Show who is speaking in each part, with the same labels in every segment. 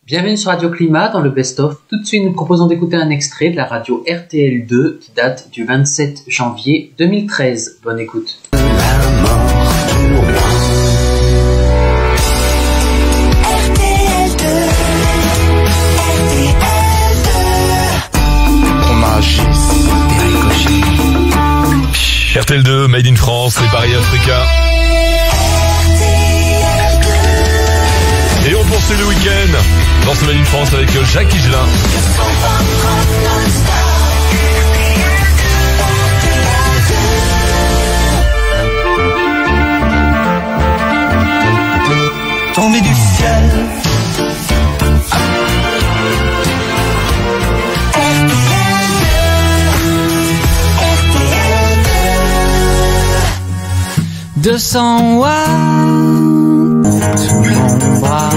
Speaker 1: Bienvenue sur Radio Climat dans le Best of. Tout de suite, nous proposons d'écouter un extrait de la radio RTL2 qui date du 27 janvier 2013. Bonne écoute.
Speaker 2: RTL2, Made in France, et Paris Africa. Et on poursuit le week-end dans ce Made in France avec Jacques Higelin.
Speaker 3: Tombé du ciel. RTL2. 200 watts sous mon bras.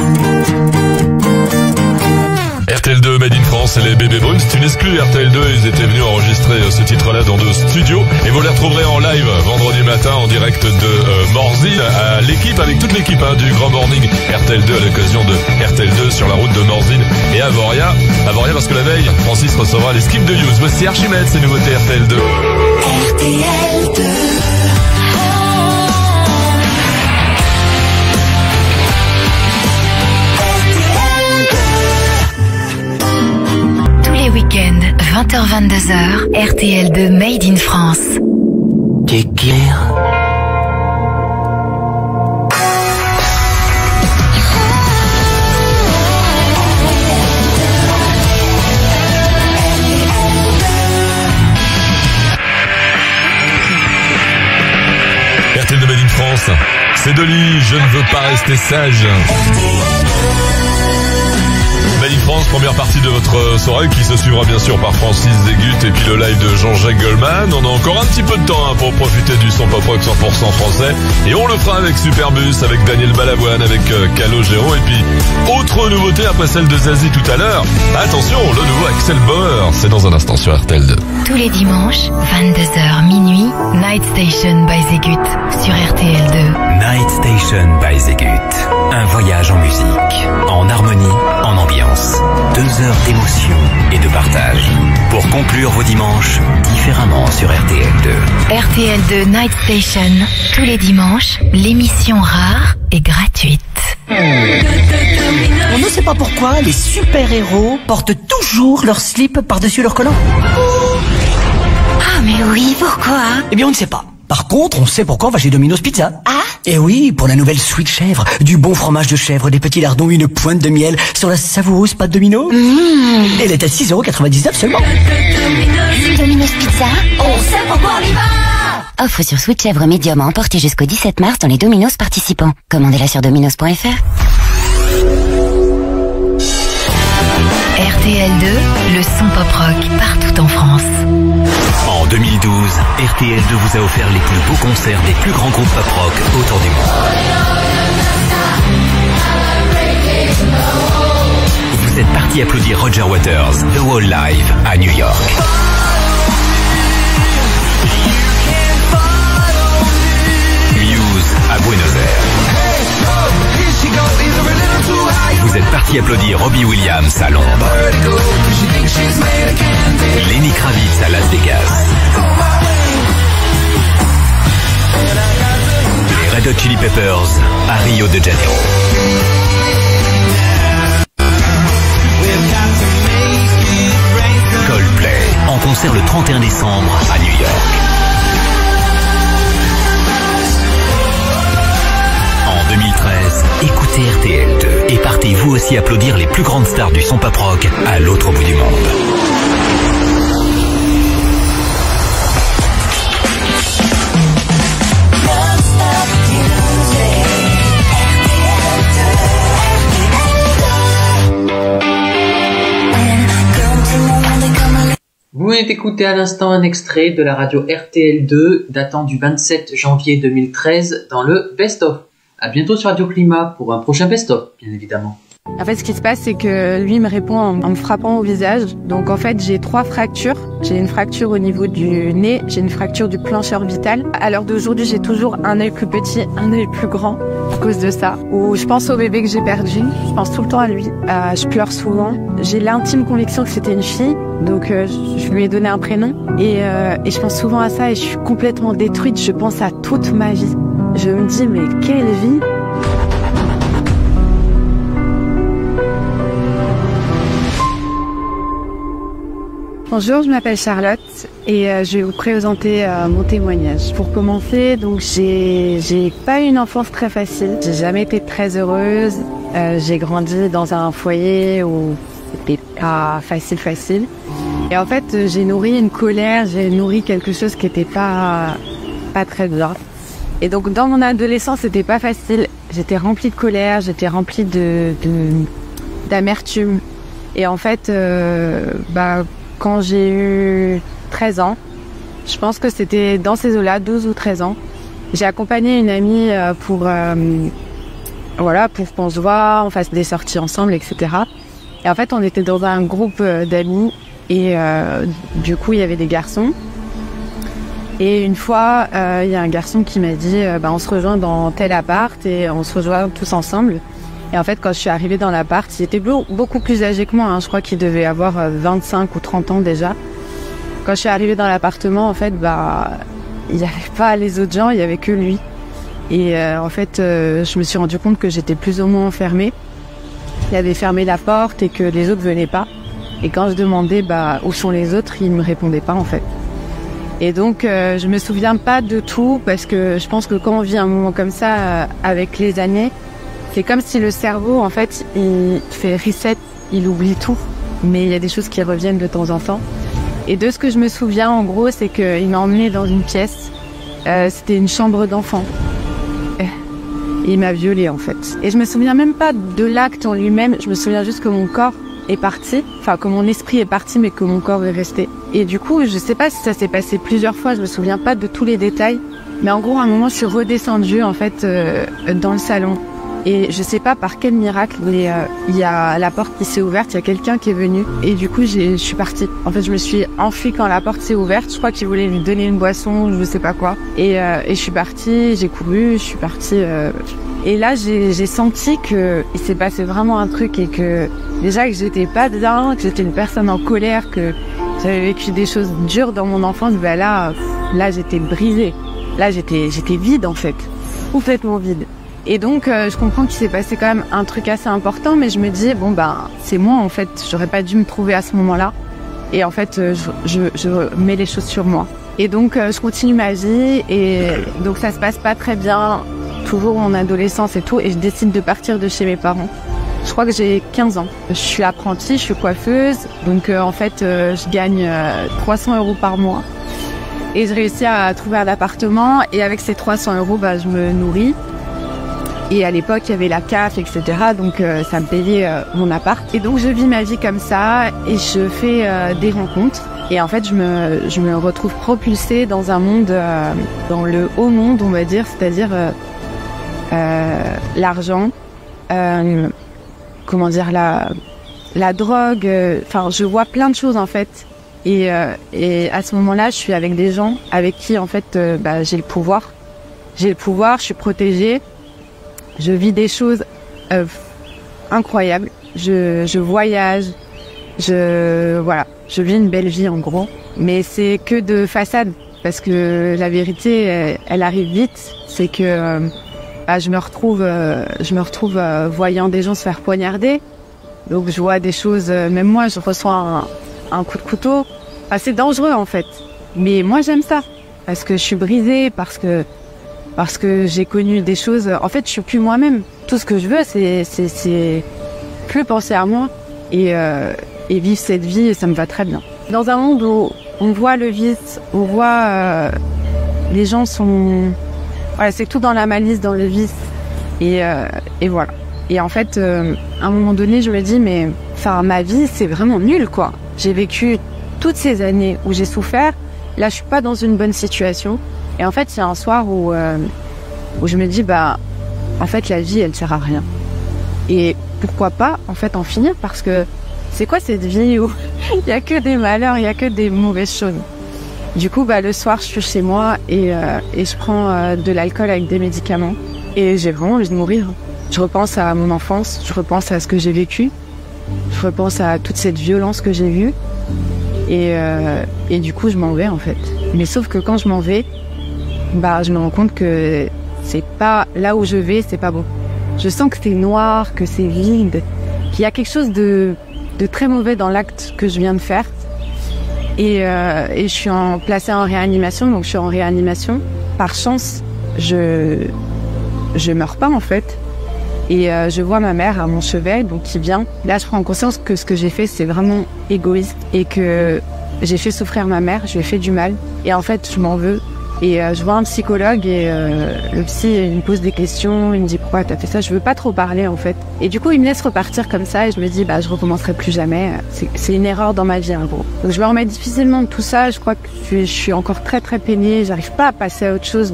Speaker 2: RTL2 Made in France et les bébés brunes, c'est une exclue RTL2, ils étaient venus enregistrer ce titre-là dans deux studios et vous les retrouverez en live vendredi matin en direct de Morzine à l'équipe, avec toute l'équipe du Grand Morning RTL2 à l'occasion de RTL2 sur la route de Morzine et Avoria parce que la veille, Francis recevra les skips de Youth. Voici Archimède, c'est nouveauté RTL2.
Speaker 3: RTL2.
Speaker 4: Week-end, 20h-22h, RTL2 Made in France.
Speaker 3: Tequila.
Speaker 2: RTL2 Made in France, c'est Dolly, je ne veux pas rester sage. Made in France, première partie de votre soirée qui se suivra bien sûr par Francis Zégut et puis le live de Jean-Jacques Goldman. On a encore un petit peu de temps pour profiter du son pop rock 100% français et on le fera avec Superbus, avec Daniel Balavoine, avec Calogero et puis autre nouveauté après celle de Zazie tout à l'heure. Attention, le nouveau Axel Bauer, c'est dans un instant sur RTL2.
Speaker 4: Tous les dimanches, 22h minuit, Night Station by Zégut sur RTL2.
Speaker 5: Night Station by Zégut. Un voyage en musique, en harmonie, en ambiance. 2 heures d'émotion et de partage. Pour conclure vos dimanches différemment sur RTL2.
Speaker 4: RTL2 Night Station. Tous les dimanches, l'émission rare et gratuite.
Speaker 6: On ne sait pas pourquoi les super-héros portent toujours leur slip par-dessus leur collant.
Speaker 4: Ah mais oui, pourquoi?
Speaker 6: Eh bien on ne sait pas. Par contre, on sait pourquoi on va chez Domino's Pizza.
Speaker 4: Ah?
Speaker 6: Eh oui, pour la nouvelle sweet chèvre, du bon fromage de chèvre, des petits lardons, une pointe de miel sur la savoureuse pâte Domino. Elle est à 6,99€ seulement.
Speaker 7: Domino's Pizza, on sait pourquoi on y va. Offre sur sweet chèvre médium à emporter jusqu'au 17 mars dans les Domino's participants. Commandez-la sur dominos.fr.
Speaker 4: RTL2, le son pop rock partout en France.
Speaker 5: En 2012, RTL2 vous a offert les plus beaux concerts des plus grands groupes pop rock autour du monde. Vous êtes parti applaudir Roger Waters, The Wall Live à New York. Muse à Buenos Aires. Vous êtes parti applaudir Robbie Williams à Londres. Lenny Kravitz à Las Vegas. Les Red Hot Chili Peppers à Rio de Janeiro. Coldplay en concert le 31 décembre à New York. En 2013, écoutez RTL2 et partez vous aussi applaudir les plus grandes stars du son pop rock à l'autre bout du monde.
Speaker 1: Vous venez d'écouter à l'instant un extrait de la radio RTL2 datant du 27 janvier 2013 dans le Best of. À bientôt sur Radio Climat pour un prochain Best of, bien évidemment.
Speaker 8: En fait, ce qui se passe, c'est que lui me répond en me frappant au visage. Donc en fait, j'ai 3 fractures. J'ai une fracture au niveau du nez, j'ai une fracture du plancher orbital. À l'heure d'aujourd'hui, j'ai toujours un œil plus petit, un œil plus grand à cause de ça. Ou je pense au bébé que j'ai perdu, je pense tout le temps à lui. Je pleure souvent. J'ai l'intime conviction que c'était une fille, donc je lui ai donné un prénom. Et je pense souvent à ça et je suis complètement détruite. Je pense à toute ma vie. Je me dis, mais quelle vie! Bonjour, je m'appelle Charlotte et je vais vous présenter mon témoignage. Pour commencer, donc j'ai pas eu une enfance très facile. J'ai jamais été très heureuse. J'ai grandi dans un foyer où c'était pas facile. Et en fait, j'ai nourri une colère, j'ai nourri quelque chose qui était pas très bien. Et donc dans mon adolescence, c'était pas facile. J'étais remplie de colère, j'étais remplie d'amertume. Et en fait, quand j'ai eu 13 ans, je pense que c'était dans ces eaux-là, 12 ou 13 ans, j'ai accompagné une amie pour qu'on se voit, on fasse des sorties ensemble, etc. Et en fait, on était dans un groupe d'amis et du coup, il y avait des garçons. Et une fois, il y a un garçon qui m'a dit on se rejoint dans tel appart et on se rejoint tous ensemble. Et en fait, quand je suis arrivée dans l'appart, il était beaucoup plus âgé que moi. Hein. Je crois qu'il devait avoir 25 ou 30 ans déjà. Quand je suis arrivée dans l'appartement, en fait, il n'y avait pas les autres gens, il n'y avait que lui. Et en fait, je me suis rendu compte que j'étais plus ou moins enfermée. Il avait fermé la porte et que les autres venaient pas. Et quand je demandais où sont les autres, ils me répondaient pas en fait. Et donc, je me souviens pas de tout parce que je pense que quand on vit un moment comme ça avec les années, c'est comme si le cerveau, en fait, il fait reset, il oublie tout. Mais il y a des choses qui reviennent de temps en temps. Et de ce que je me souviens, en gros, c'est qu'il m'a emmenée dans une pièce. C'était une chambre d'enfant. Et il m'a violée, en fait. Et je me souviens même pas de l'acte en lui-même. Je me souviens juste que mon corps est parti. Enfin, que mon esprit est parti, mais que mon corps est resté. Et du coup, je sais pas si ça s'est passé plusieurs fois. Je me souviens pas de tous les détails. Mais en gros, à un moment, je suis redescendue, en fait, dans le salon. Et je sais pas par quel miracle, mais il y a la porte qui s'est ouverte, il y a quelqu'un qui est venu et du coup je suis partie. En fait, je me suis enfuie quand la porte s'est ouverte. Je crois qu'il voulait lui donner une boisson, je sais pas quoi. Et je suis partie, j'ai couru, je suis partie. Et là, j'ai senti que il s'est passé vraiment un truc et que déjà que j'étais pas bien, que j'étais une personne en colère, que j'avais vécu des choses dures dans mon enfance. Là j'étais brisée. Là, j'étais vide en fait, complètement vide. Et donc, je comprends qu'il s'est passé quand même un truc assez important, mais je me dis, c'est moi, en fait, j'aurais pas dû me trouver à ce moment-là. Et en fait, je mets les choses sur moi. Et donc, je continue ma vie, et donc ça se passe pas très bien, toujours en adolescence et tout, et je décide de partir de chez mes parents. Je crois que j'ai 15 ans. Je suis apprentie, je suis coiffeuse, donc en fait, je gagne 300 € par mois. Et je réussis à trouver un appartement, et avec ces 300 €, je me nourris. Et à l'époque, il y avait la CAF, etc. Donc, ça me payait mon appart. Et donc, je vis ma vie comme ça et je fais des rencontres. Et en fait, je me retrouve propulsée dans un monde, dans le haut monde, on va dire, c'est-à-dire l'argent, la drogue. Je vois plein de choses, en fait. Et à ce moment-là, je suis avec des gens avec qui, en fait, j'ai le pouvoir. J'ai le pouvoir, je suis protégée. Je vis des choses incroyables. Je voyage. Je vis une belle vie en gros. Mais c'est que de façade. Parce que la vérité, elle arrive vite. C'est que je me retrouve voyant des gens se faire poignarder. Donc je vois des choses, même moi je reçois un coup de couteau. C'est dangereux en fait. Mais moi j'aime ça. Parce que je suis brisée, parce que j'ai connu des choses. En fait, je suis plus moi-même. Tout ce que je veux, c'est plus penser à moi et vivre cette vie. Et ça me va très bien. Dans un monde où on voit le vice, on voit les gens sont. Voilà, c'est tout dans la malice, dans le vice. Et voilà. Et en fait, à un moment donné, je me dis, mais ma vie, c'est vraiment nul, quoi. J'ai vécu toutes ces années où j'ai souffert. Là, je suis pas dans une bonne situation. Et en fait, il y a un soir où je me dis, en fait, la vie, elle sert à rien. Et pourquoi pas en fait en finir, parce que c'est quoi cette vie où il y a que des malheurs, il y a que des mauvaises choses. Du coup, le soir, je suis chez moi et je prends de l'alcool avec des médicaments. Et j'ai vraiment envie de mourir. Je repense à mon enfance, je repense à ce que j'ai vécu. Je repense à toute cette violence que j'ai vue. Et du coup, je m'en vais, en fait. Mais sauf que quand je m'en vais, je me rends compte que c'est pas là où je vais, c'est pas bon. Je sens que c'est noir, que c'est vide, qu'il y a quelque chose de très mauvais dans l'acte que je viens de faire. Et je suis placée en réanimation, donc je suis en réanimation. Par chance, je meurs pas en fait. Et je vois ma mère à mon chevet, donc qui vient. Là, je prends conscience que ce que j'ai fait, c'est vraiment égoïste et que j'ai fait souffrir ma mère, je lui ai fait du mal. Et en fait, je m'en veux. Et je vois un psychologue et le psy, il me pose des questions, il me dit pourquoi t'as fait ça, je veux pas trop parler en fait. Et du coup, il me laisse repartir comme ça et je me dis je recommencerai plus jamais. C'est une erreur dans ma vie en gros. Donc je me remets difficilement de tout ça, je crois que je suis encore très très peinée, j'arrive pas à passer à autre chose.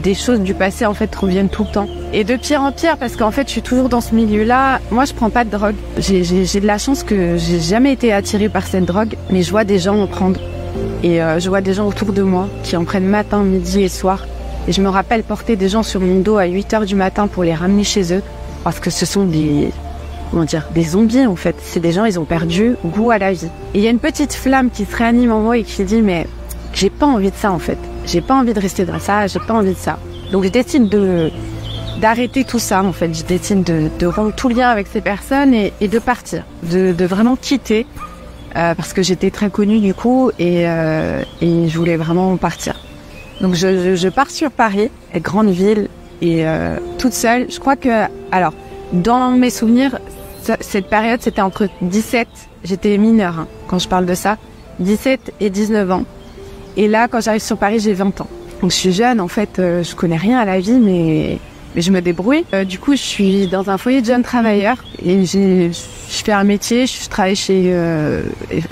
Speaker 8: Des choses du passé en fait reviennent tout le temps. Et de pire en pire parce qu'en fait je suis toujours dans ce milieu-là. Moi je prends pas de drogue. J'ai de la chance que j'ai jamais été attirée par cette drogue, mais je vois des gens en prendre. Et je vois des gens autour de moi qui en prennent matin, midi et soir. Et je me rappelle porter des gens sur mon dos à 8h du matin pour les ramener chez eux. Parce que ce sont des zombies en fait. C'est des gens, ils ont perdu goût à la vie. Et il y a une petite flamme qui se réanime en moi et qui dit mais j'ai pas envie de ça en fait. J'ai pas envie de rester dans ça, j'ai pas envie de ça. Donc je décide d'arrêter tout ça en fait. Je décide de rompre tout lien avec ces personnes et de partir. De vraiment quitter. Parce que j'étais très connue du coup et je voulais vraiment partir. Donc je pars sur Paris, grande ville et toute seule. Je crois que, alors, dans mes souvenirs, cette période c'était entre 17, j'étais mineure quand je parle de ça, 17 et 19 ans. Et là quand j'arrive sur Paris j'ai 20 ans. Donc je suis jeune en fait, je connais rien à la vie mais je me débrouille. Du coup, je suis dans un foyer de jeunes travailleurs et je fais un métier, je travaille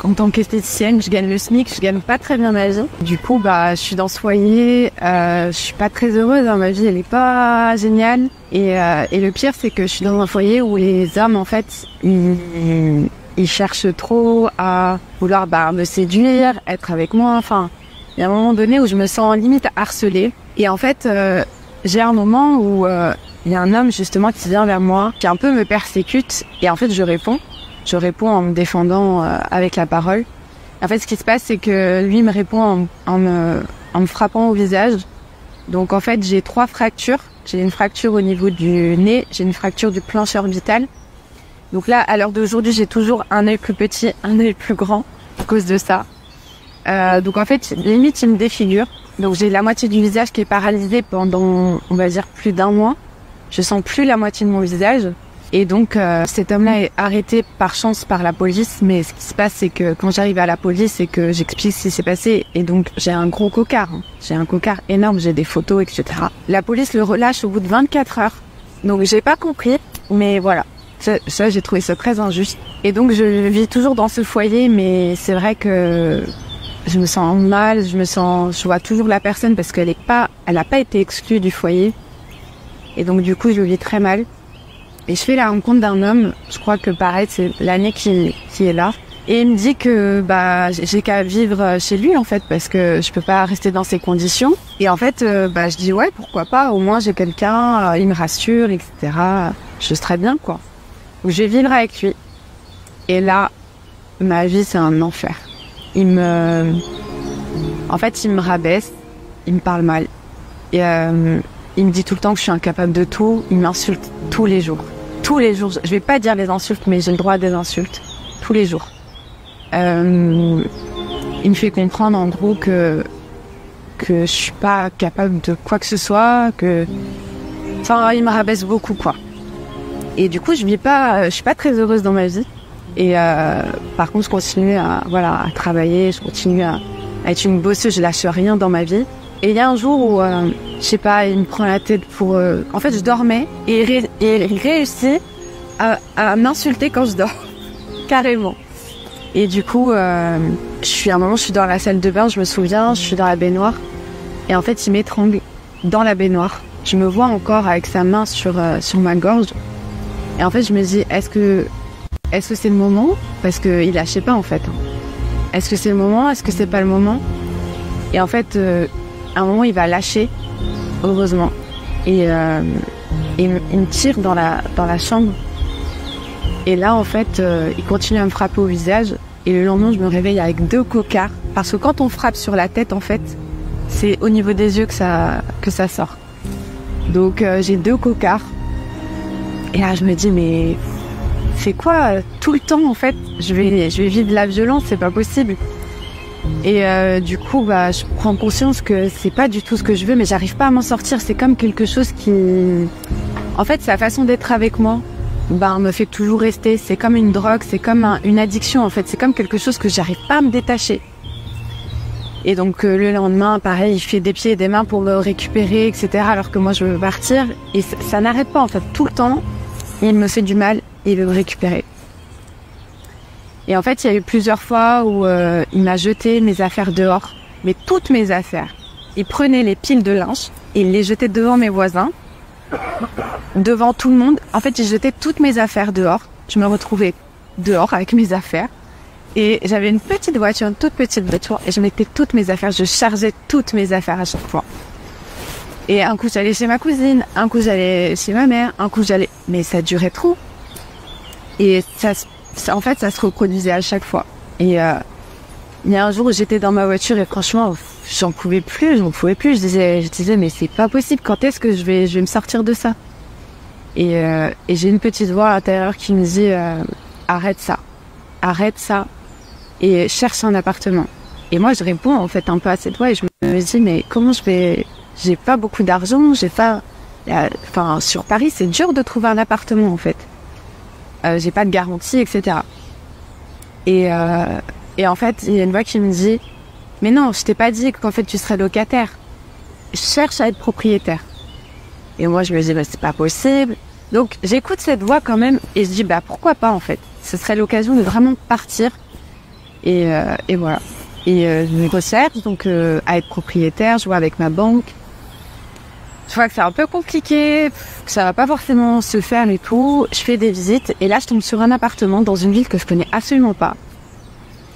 Speaker 8: en tant qu'esthéticienne, je gagne le SMIC, je gagne pas très bien ma vie. Du coup, je suis dans ce foyer, je suis pas très heureuse dans ma vie, elle est pas géniale. Et le pire, c'est que je suis dans un foyer où les hommes, en fait, ils cherchent trop à vouloir me séduire, être avec moi. Enfin, il y a un moment donné où je me sens limite harcelée. Et en fait, j'ai un moment où il y a un homme justement qui vient vers moi, qui un peu me persécute et en fait je réponds en me défendant avec la parole. En fait ce qui se passe c'est que lui me répond en me frappant au visage. Donc en fait j'ai 3 fractures. J'ai une fracture au niveau du nez, j'ai une fracture du plancher orbital. Donc là à l'heure d'aujourd'hui j'ai toujours un œil plus petit, un œil plus grand à cause de ça. Donc en fait limite il me défigure. Donc j'ai la moitié du visage qui est paralysée pendant, on va dire, plus d'1 mois. Je sens plus la moitié de mon visage. Et donc cet homme-là est arrêté par chance par la police. Mais ce qui se passe, c'est que quand j'arrive à la police et que j'explique ce qui s'est passé, et donc j'ai un gros cocard. J'ai un cocard énorme, j'ai des photos, etc. La police le relâche au bout de 24 heures. Donc j'ai pas compris, mais voilà. Ça j'ai trouvé ça très injuste. Et donc je vis toujours dans ce foyer, mais c'est vrai que je me sens mal, je vois toujours la personne parce elle a pas été exclue du foyer. Et donc du coup, je vis très mal. Et je fais la rencontre d'un homme, je crois que pareil, c'est l'année qui est là. Et il me dit que j'ai qu'à vivre chez lui en fait, parce que je peux pas rester dans ces conditions. Et en fait, je dis ouais, pourquoi pas, au moins j'ai quelqu'un, il me rassure, etc. Je serai bien quoi. Donc je vais vivre avec lui. Et là, ma vie c'est un enfer. Il me rabaisse, il me parle mal. Et il me dit tout le temps que je suis incapable de tout. Il m'insulte tous les jours. Tous les jours. Je vais pas dire les insultes, mais j'ai le droit à des insultes. Tous les jours. Il me fait comprendre en gros que je suis pas capable de quoi que ce soit, Enfin, il me rabaisse beaucoup, quoi. Et du coup, je suis pas très heureuse dans ma vie. Et par contre, je continue à travailler, je continue à être une bosseuse, je lâche rien dans ma vie. Et il y a un jour où, je sais pas, il me prend la tête pour... En fait, je dormais et il réussit à m'insulter quand je dors. Carrément. Et du coup, à un moment, je suis dans la salle de bain, je me souviens, je suis dans la baignoire. Et en fait, il m'étrangle dans la baignoire. Je me vois encore avec sa main sur ma gorge. Et en fait, je me dis, est-ce que c'est le moment? Parce qu'il lâchait pas, en fait. Est-ce que c'est le moment? Est-ce que c'est pas le moment? Et en fait, à un moment, il va lâcher, heureusement. Et il me tire dans la chambre. Et là, en fait, il continue à me frapper au visage. Et le lendemain, je me réveille avec 2 cocards. Parce que quand on frappe sur la tête, en fait, c'est au niveau des yeux que ça sort. Donc, j'ai 2 cocards. Et là, je me dis, mais c'est quoi tout le temps, en fait, je vais vivre de la violence, c'est pas possible. Et du coup, je prends conscience que c'est pas du tout ce que je veux, mais j'arrive pas à m'en sortir. C'est comme quelque chose qui... En fait, sa façon d'être avec moi, me fait toujours rester. C'est comme une drogue, c'est comme une addiction, en fait. C'est comme quelque chose que j'arrive pas à me détacher. Et donc, le lendemain, pareil, il fait des pieds et des mains pour me récupérer, etc. Alors que moi, je veux partir. Et ça n'arrête pas, en fait. Tout le temps, il me fait du mal et il veut me récupérer. Et en fait, il y a eu plusieurs fois où il m'a jeté mes affaires dehors. Mais toutes mes affaires. Il prenait les piles de linge et il les jetait devant mes voisins. Devant tout le monde. En fait, il jetait toutes mes affaires dehors. Je me retrouvais dehors avec mes affaires. Et j'avais une petite voiture, une toute petite voiture. Et je mettais toutes mes affaires. Je chargeais toutes mes affaires à chaque fois. Et un coup, j'allais chez ma cousine. Un coup, j'allais chez ma mère. Un coup, j'allais... Mais ça durait trop. Et en fait, ça se reproduisait à chaque fois. Et il y a un jour où j'étais dans ma voiture et franchement, j'en pouvais plus. Je disais, mais c'est pas possible. Quand est-ce que je vais me sortir de ça? Et j'ai une petite voix à l'intérieur qui me dit, arrête ça, et cherche un appartement. Et moi, je réponds en fait un peu à cette voix et je me dis, mais comment j'ai pas beaucoup d'argent, sur Paris, c'est dur de trouver un appartement en fait. J'ai pas de garantie, etc. Et en fait, il y a une voix qui me dit, mais non, je t'ai pas dit qu'en fait tu serais locataire. Je cherche à être propriétaire. Et moi, je me dis, c'est pas possible. Donc, j'écoute cette voix quand même et je dis, pourquoi pas en fait. Ce serait l'occasion de vraiment partir. Et voilà. Et je me recherche donc à être propriétaire, je vois avec ma banque. Je vois que c'est un peu compliqué, que ça va pas forcément se faire et tout. Je fais des visites et là je tombe sur un appartement dans une ville que je connais absolument pas.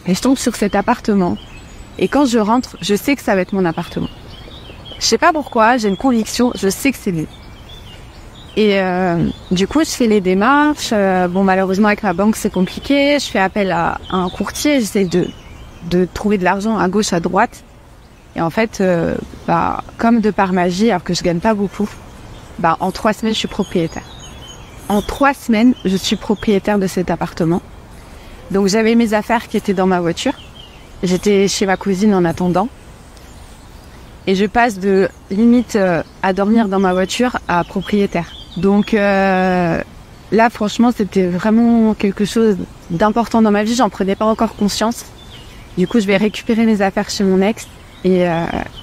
Speaker 8: Et je tombe sur cet appartement. Et quand je rentre, je sais que ça va être mon appartement. Je sais pas pourquoi, j'ai une conviction, je sais que c'est lui. Et du coup, je fais les démarches. Malheureusement avec ma banque c'est compliqué. Je fais appel à un courtier, j'essaie de trouver de l'argent à gauche, à droite. Et en fait, comme de par magie, alors que je gagne pas beaucoup, en 3 semaines, je suis propriétaire. En 3 semaines, je suis propriétaire de cet appartement. Donc j'avais mes affaires qui étaient dans ma voiture. J'étais chez ma cousine en attendant. Et je passe de limite à dormir dans ma voiture à propriétaire. Donc là, franchement, c'était vraiment quelque chose d'important dans ma vie. J'en prenais pas encore conscience. Du coup, je vais récupérer mes affaires chez mon ex. Et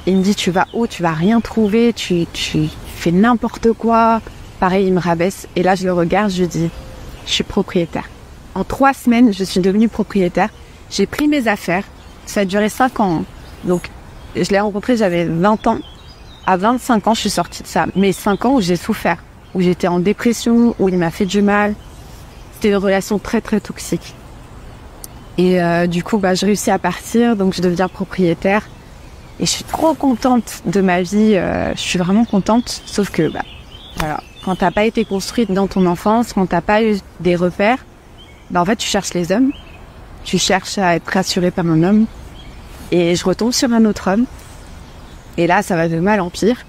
Speaker 8: il me dit, tu vas où? Tu vas rien trouver, tu fais n'importe quoi. Pareil, il me rabaisse. Et là, je le regarde, je lui dis, je suis propriétaire. En 3 semaines, je suis devenue propriétaire. J'ai pris mes affaires. Ça a duré 5 ans. Donc, je l'ai rencontré, j'avais 20 ans. À 25 ans, je suis sortie de ça. Mais 5 ans où j'ai souffert. Où j'étais en dépression, où il m'a fait du mal. C'était une relation très, très toxique. Et du coup, je réussis à partir. Donc, je deviens propriétaire. Et je suis trop contente de ma vie, je suis vraiment contente, sauf que, voilà, quand t'as pas été construite dans ton enfance, quand t'as pas eu des repères, en fait, tu cherches les hommes, tu cherches à être rassurée par un homme, et je retombe sur un autre homme, et là, ça va de mal en pire.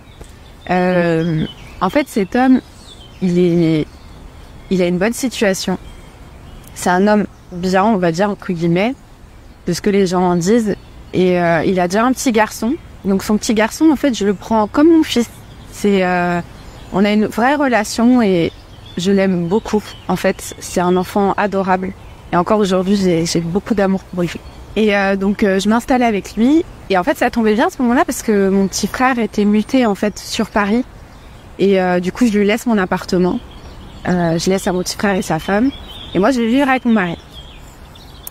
Speaker 8: En fait, cet homme, il a une bonne situation. C'est un homme bien, on va dire, entre guillemets, de ce que les gens en disent. Et il a déjà un petit garçon. Donc son petit garçon, en fait, je le prends comme mon fils. On a une vraie relation et je l'aime beaucoup. En fait, c'est un enfant adorable. Et encore aujourd'hui, j'ai beaucoup d'amour pour lui. Et donc, je m'installais avec lui. Et en fait, ça tombait bien à ce moment-là parce que mon petit frère était muté, en fait, sur Paris. Et du coup, je lui laisse mon appartement. Je laisse à mon petit frère et sa femme. Et moi, je vais vivre avec mon mari.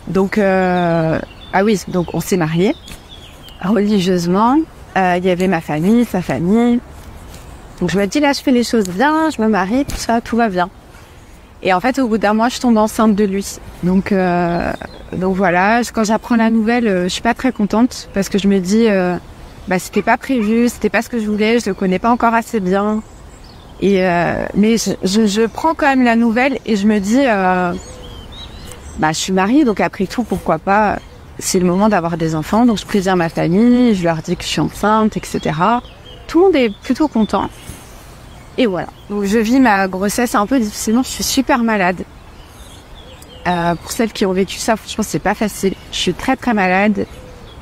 Speaker 8: Donc... donc on s'est mariés religieusement. Il y avait ma famille, sa famille. Donc je me dis là, je fais les choses bien, je me marie, tout ça, tout va bien. Et en fait, au bout d'un mois, je tombe enceinte de lui. Donc voilà, quand j'apprends la nouvelle, je suis pas très contente parce que je me dis, c'était pas prévu, c'était pas ce que je voulais, je le connais pas encore assez bien. Et mais je prends quand même la nouvelle et je me dis, je suis mariée, donc après tout, pourquoi pas, c'est le moment d'avoir des enfants. Donc je préviens ma famille, je leur dis que je suis enceinte, etc. Tout le monde est plutôt content. Et voilà. Donc je vis ma grossesse un peu difficilement, je suis super malade. Pour celles qui ont vécu ça, franchement, c'est pas facile. Je suis très très malade.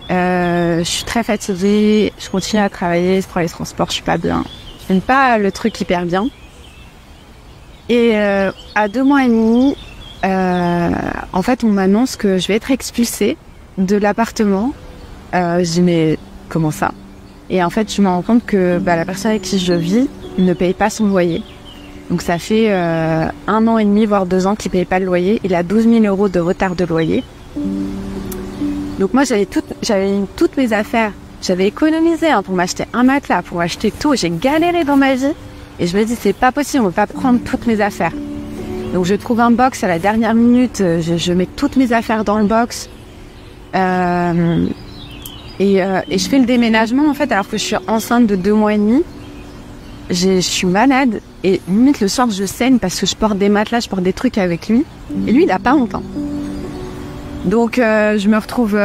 Speaker 8: Je suis très fatiguée. Je continue à travailler, je prends les transports, je suis pas bien. Je n'aime pas le truc hyper bien. Et à 2 mois et demi, en fait, on m'annonce que je vais être expulsée de l'appartement. Je dis mais comment ça? Et en fait, je me rends compte que la personne avec qui je vis ne paye pas son loyer. Donc ça fait 1 an et demi, voire 2 ans qu'il ne paye pas le loyer. Il a 12 000 € de retard de loyer. Donc moi, j'avais toutes mes affaires. J'avais économisé pour m'acheter un matelas, pour acheter tout. J'ai galéré dans ma vie. Et je me dis, c'est pas possible, on ne peut pas prendre toutes mes affaires. Donc je trouve un box à la dernière minute. Je mets toutes mes affaires dans le box. Et je fais le déménagement, en fait, alors que je suis enceinte de 2 mois et demi. Je suis malade et limite le soir je saigne parce que je porte des matelas, je porte des trucs avec lui et lui il a pas longtemps. Donc je me retrouve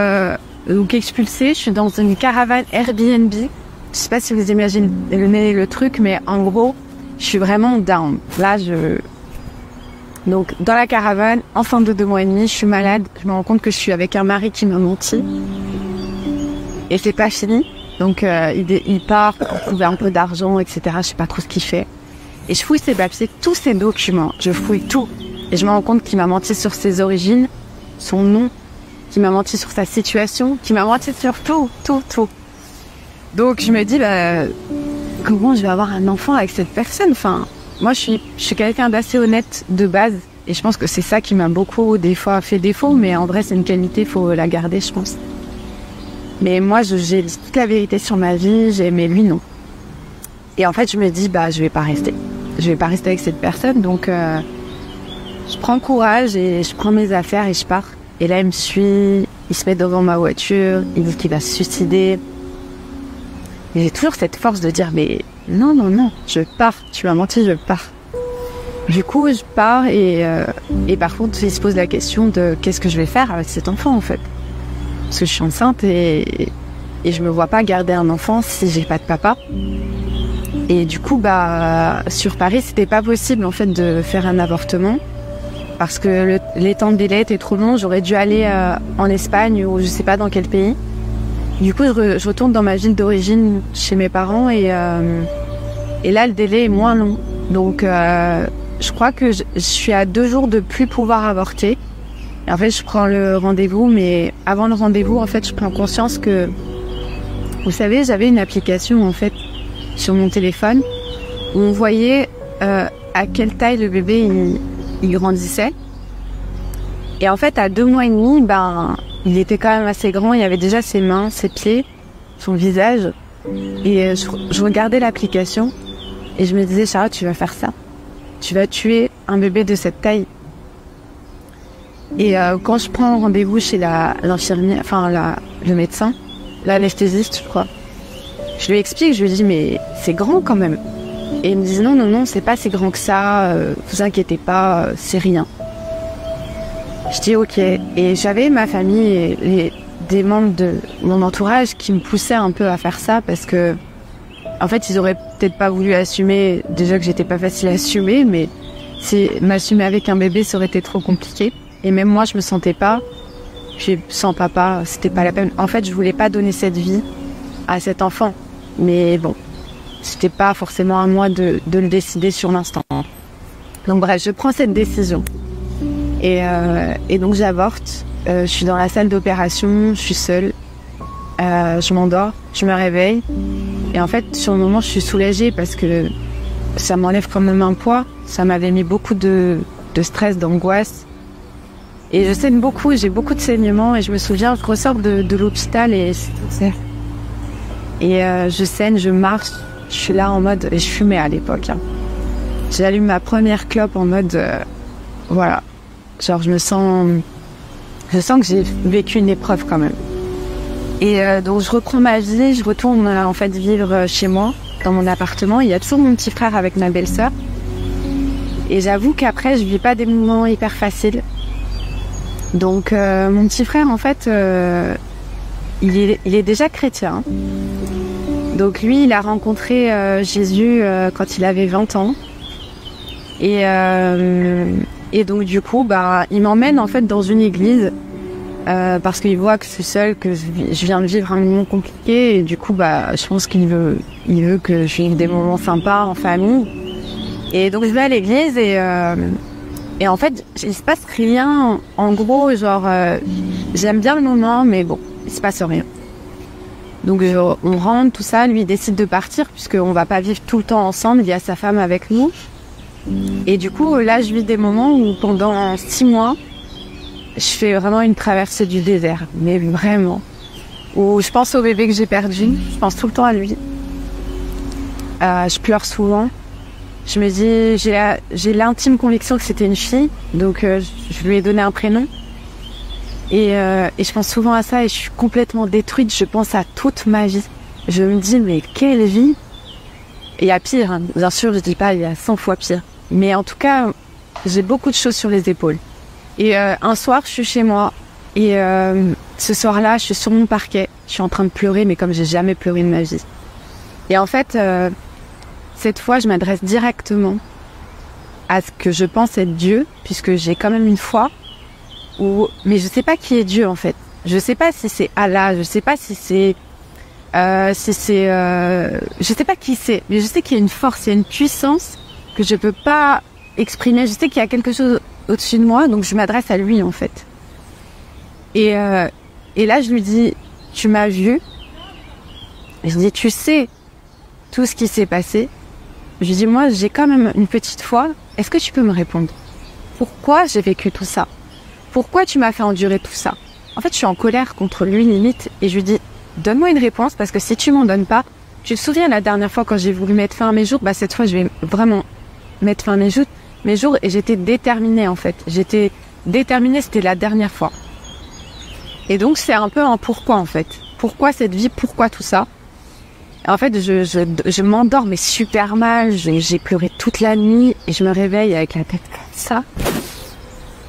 Speaker 8: donc expulsée, je suis dans une caravane Airbnb. Je sais pas si vous imaginez le truc, mais en gros je suis vraiment down. Là donc dans la caravane, enceinte de 2 mois et demi, je suis malade, je me rends compte que je suis avec un mari qui m'a menti et c'est pas fini. Donc il part pour trouver un peu d'argent, etc. Je sais pas trop ce qu'il fait. Et je fouille ses papiers, tous ses documents. Je fouille tout. Et je me rends compte qu'il m'a menti sur ses origines, son nom, qu'il m'a menti sur sa situation, qu'il m'a menti sur tout. Donc je me dis, comment je vais avoir un enfant avec cette personne? Enfin, moi je suis quelqu'un d'assez honnête de base. Et je pense que c'est ça qui m'a beaucoup, des fois, fait défaut. Mais en vrai, c'est une qualité, il faut la garder, je pense. Mais moi, j'ai dit toute la vérité sur ma vie, mais lui, non. Et en fait, je me dis, je vais pas rester. Je vais pas rester avec cette personne. Donc, je prends courage et je prends mes affaires et je pars. Et là, il me suit, il se met devant ma voiture, il dit qu'il va se suicider. Et j'ai toujours cette force de dire, mais non, je pars. Tu m'as menti, je pars. Du coup, je pars et par contre, il se pose la question de qu'est-ce que je vais faire avec cet enfant, en fait. Parce que je suis enceinte et je me vois pas garder un enfant si j'ai pas de papa. Et du coup, sur Paris, c'était pas possible en fait de faire un avortement parce que les temps de délai étaient trop longs. J'aurais dû aller en Espagne ou je sais pas dans quel pays. Du coup, je retourne dans ma ville d'origine chez mes parents et là, le délai est moins long. Donc, je crois que je suis à 2 jours de plus pouvoir avorter. Et en fait, je prends le rendez-vous, mais avant le rendez-vous, en fait, je prends conscience que, vous savez, j'avais une application, en fait, sur mon téléphone, où on voyait à quelle taille le bébé, il grandissait. Et en fait, à 2 mois et demi, il était quand même assez grand, il y avait déjà ses mains, ses pieds, son visage. Et je regardais l'application, et je me disais, Charlotte, tu vas faire ça. Tu vas tuer un bébé de cette taille. Et quand je prends rendez-vous chez l'infirmière, le médecin, l'anesthésiste, je crois, je lui explique, je lui dis mais c'est grand quand même. Et il me dit non, c'est pas si grand que ça, vous inquiétez pas, c'est rien. Je dis ok. Et j'avais ma famille et des membres de mon entourage qui me poussaient un peu à faire ça parce que en fait ils auraient peut-être pas voulu assumer, déjà que j'étais pas facile à assumer, mais m'assumer avec un bébé ça aurait été trop compliqué. Et même moi, je me sentais pas. Sans papa, c'était pas la peine. En fait, je voulais pas donner cette vie à cet enfant. Mais bon, c'était pas forcément à moi de le décider sur l'instant. Donc bref, je prends cette décision. Et donc j'avorte. Je suis dans la salle d'opération, je suis seule. Je m'endors, je me réveille. Et en fait, sur le moment, je suis soulagée parce que ça m'enlève quand même un poids. Ça m'avait mis beaucoup de stress, d'angoisse. Et je saigne beaucoup, j'ai beaucoup de saignements et je me souviens, je ressors de l'hôpital et je saigne, je marche, je suis là en mode, et je fumais à l'époque. J'allume ma première clope en mode, voilà. Genre, je sens que j'ai vécu une épreuve quand même. Et donc, je reprends ma vie, je retourne en fait vivre chez moi, dans mon appartement. Il y a toujours mon petit frère avec ma belle-sœur. Et j'avoue qu'après, je vis pas des moments hyper faciles. Donc, mon petit frère, en fait, il est déjà chrétien. Donc, lui, il a rencontré Jésus quand il avait 20 ans. Et donc, du coup, il m'emmène en fait dans une église parce qu'il voit que je suis seule, que je viens de vivre un moment compliqué. Et du coup, je pense qu'il veut que je vive des moments sympas en famille. Et donc, je vais à l'église et en fait, il se passe rien. En gros, genre, j'aime bien le moment, mais bon, il se passe rien. Donc, on rentre, tout ça. Lui, il décide de partir puisqu'on va pas vivre tout le temps ensemble. Il y a sa femme avec nous. Et du coup, là, je vis des moments où pendant 6 mois, je fais vraiment une traversée du désert. Mais vraiment. Où je pense au bébé que j'ai perdu. Je pense tout le temps à lui. Je pleure souvent. Je me dis, j'ai l'intime conviction que c'était une fille. Donc, je lui ai donné un prénom. Et je pense souvent à ça et je suis complètement détruite. Je pense à toute ma vie. Je me dis, mais quelle vie! Et il y a pire, hein. Bien sûr, je dis pas, il y a 100 fois pire. Mais en tout cas, j'ai beaucoup de choses sur les épaules. Et un soir, je suis chez moi. Et ce soir-là, je suis sur mon parquet. Je suis en train de pleurer, mais comme j'ai jamais pleuré de ma vie. Et en fait, cette fois, je m'adresse directement à ce que je pense être Dieu, puisque j'ai quand même une foi. Mais je sais pas qui est Dieu, en fait. Je sais pas si c'est Allah, je sais pas si c'est... je sais pas qui c'est, mais je sais qu'il y a une force, il y a une puissance que je peux pas exprimer. Je sais qu'il y a quelque chose au-dessus de moi, donc je m'adresse à lui en fait. Et là je lui dis, tu m'as vu. Et je lui dis, tu sais tout ce qui s'est passé. Je lui dis, moi j'ai quand même une petite foi. Est-ce que tu peux me répondre? Pourquoi j'ai vécu tout ça? Pourquoi tu m'as fait endurer tout ça? En fait, je suis en colère contre lui limite, et je lui dis, donne-moi une réponse, parce que si tu m'en donnes pas, tu te souviens la dernière fois quand j'ai voulu mettre fin à mes jours, cette fois je vais vraiment mettre fin à mes jours, et j'étais déterminée en fait. J'étais déterminée, c'était la dernière fois. Et donc c'est un peu un pourquoi en fait. Pourquoi cette vie, pourquoi tout ça? Et en fait, je m'endors mais super mal, j'ai pleuré toute la nuit, et je me réveille avec la tête comme ça.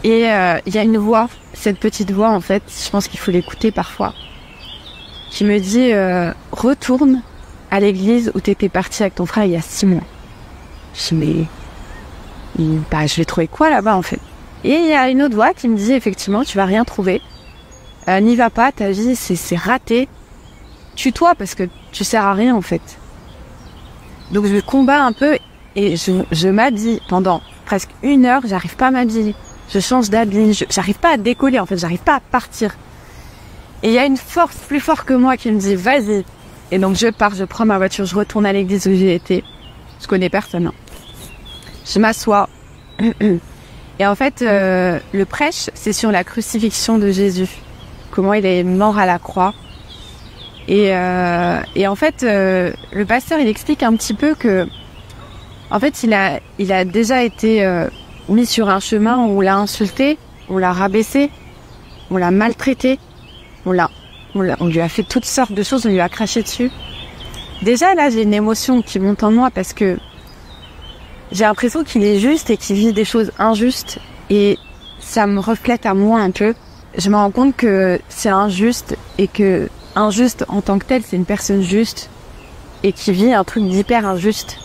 Speaker 8: Et il y a une voix, cette petite voix en fait, je pense qu'il faut l'écouter parfois, qui me dit retourne à l'église où t'étais partie avec ton frère il y a 6 mois. Je dis mais je vais trouver quoi là-bas en fait? Et il y a une autre voix qui me dit effectivement tu vas rien trouver, n'y va pas, ta vie c'est raté, tue-toi parce que tu sers à rien en fait. Donc je combats un peu et je m'habille pendant presque 1 heure, j'arrive pas à m'habiller, je change d'habit, j'arrive pas à décoller en fait, j'arrive pas à partir. Et il y a une force plus forte que moi qui me dit vas-y. Et donc je pars, je prends ma voiture, je retourne à l'église où j'ai été. Je connais personne. Hein. Je m'assois. Et en fait, le prêche, c'est sur la crucifixion de Jésus. Comment il est mort à la croix. Et en fait, le pasteur, il explique un petit peu que, en fait, il a déjà été mis sur un chemin où on l'a insulté, on l'a rabaissé, on l'a maltraité. On lui a fait toutes sortes de choses, on lui a craché dessus. Déjà là, j'ai une émotion qui monte en moi parce que j'ai l'impression qu'il est juste et qu'il vit des choses injustes et ça me reflète à moi un peu. Je me rends compte que c'est injuste et que injuste en tant que tel, c'est une personne juste et qui vit un truc d'hyper injuste.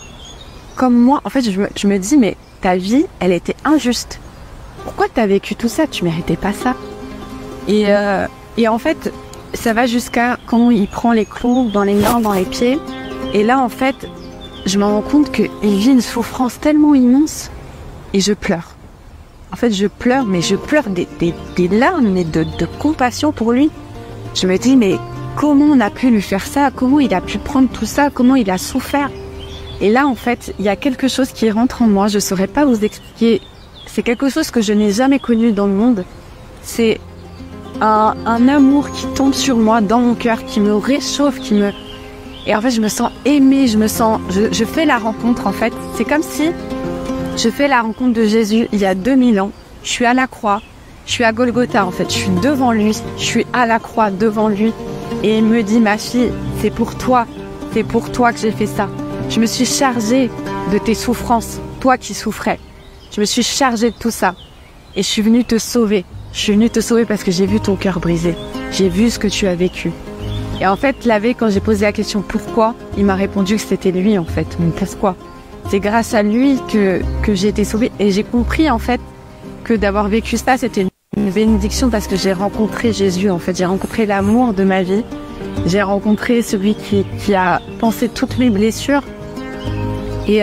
Speaker 8: Comme moi, en fait, je me dis mais ta vie, elle était injuste. Pourquoi t'as vécu tout ça? Tu méritais pas ça. Et en fait, ça va jusqu'à quand il prend les clous dans les mains, dans les pieds. Et là, en fait, je me rends compte qu'il vit une souffrance tellement immense. Et je pleure. En fait, je pleure, mais je pleure des larmes, mais de compassion pour lui. Je me dis, mais comment on a pu lui faire ça? Comment il a pu prendre tout ça? Comment il a souffert? Et là, en fait, il y a quelque chose qui rentre en moi. Je ne saurais pas vous expliquer. C'est quelque chose que je n'ai jamais connu dans le monde. C'est un amour qui tombe sur moi, dans mon cœur, qui me réchauffe, Et en fait, je me sens aimée, je fais la rencontre, en fait. C'est comme si je fais la rencontre de Jésus il y a 2000 ans. Je suis à la croix, je suis à Golgotha en fait, je suis devant lui, je suis à la croix devant lui. Et il me dit, ma fille, c'est pour toi que j'ai fait ça. Je me suis chargée de tes souffrances, toi qui souffrais. Je me suis chargée de tout ça. Et je suis venue te sauver. Je suis venue te sauver parce que j'ai vu ton cœur brisé. J'ai vu ce que tu as vécu. Et en fait, la veille, quand j'ai posé la question pourquoi, il m'a répondu que c'était lui en fait. Mais pourquoi ? C'est grâce à lui que j'ai été sauvée. Et j'ai compris en fait que d'avoir vécu ça, c'était une bénédiction parce que j'ai rencontré Jésus en fait. J'ai rencontré l'amour de ma vie. J'ai rencontré celui qui a pensé toutes mes blessures. Et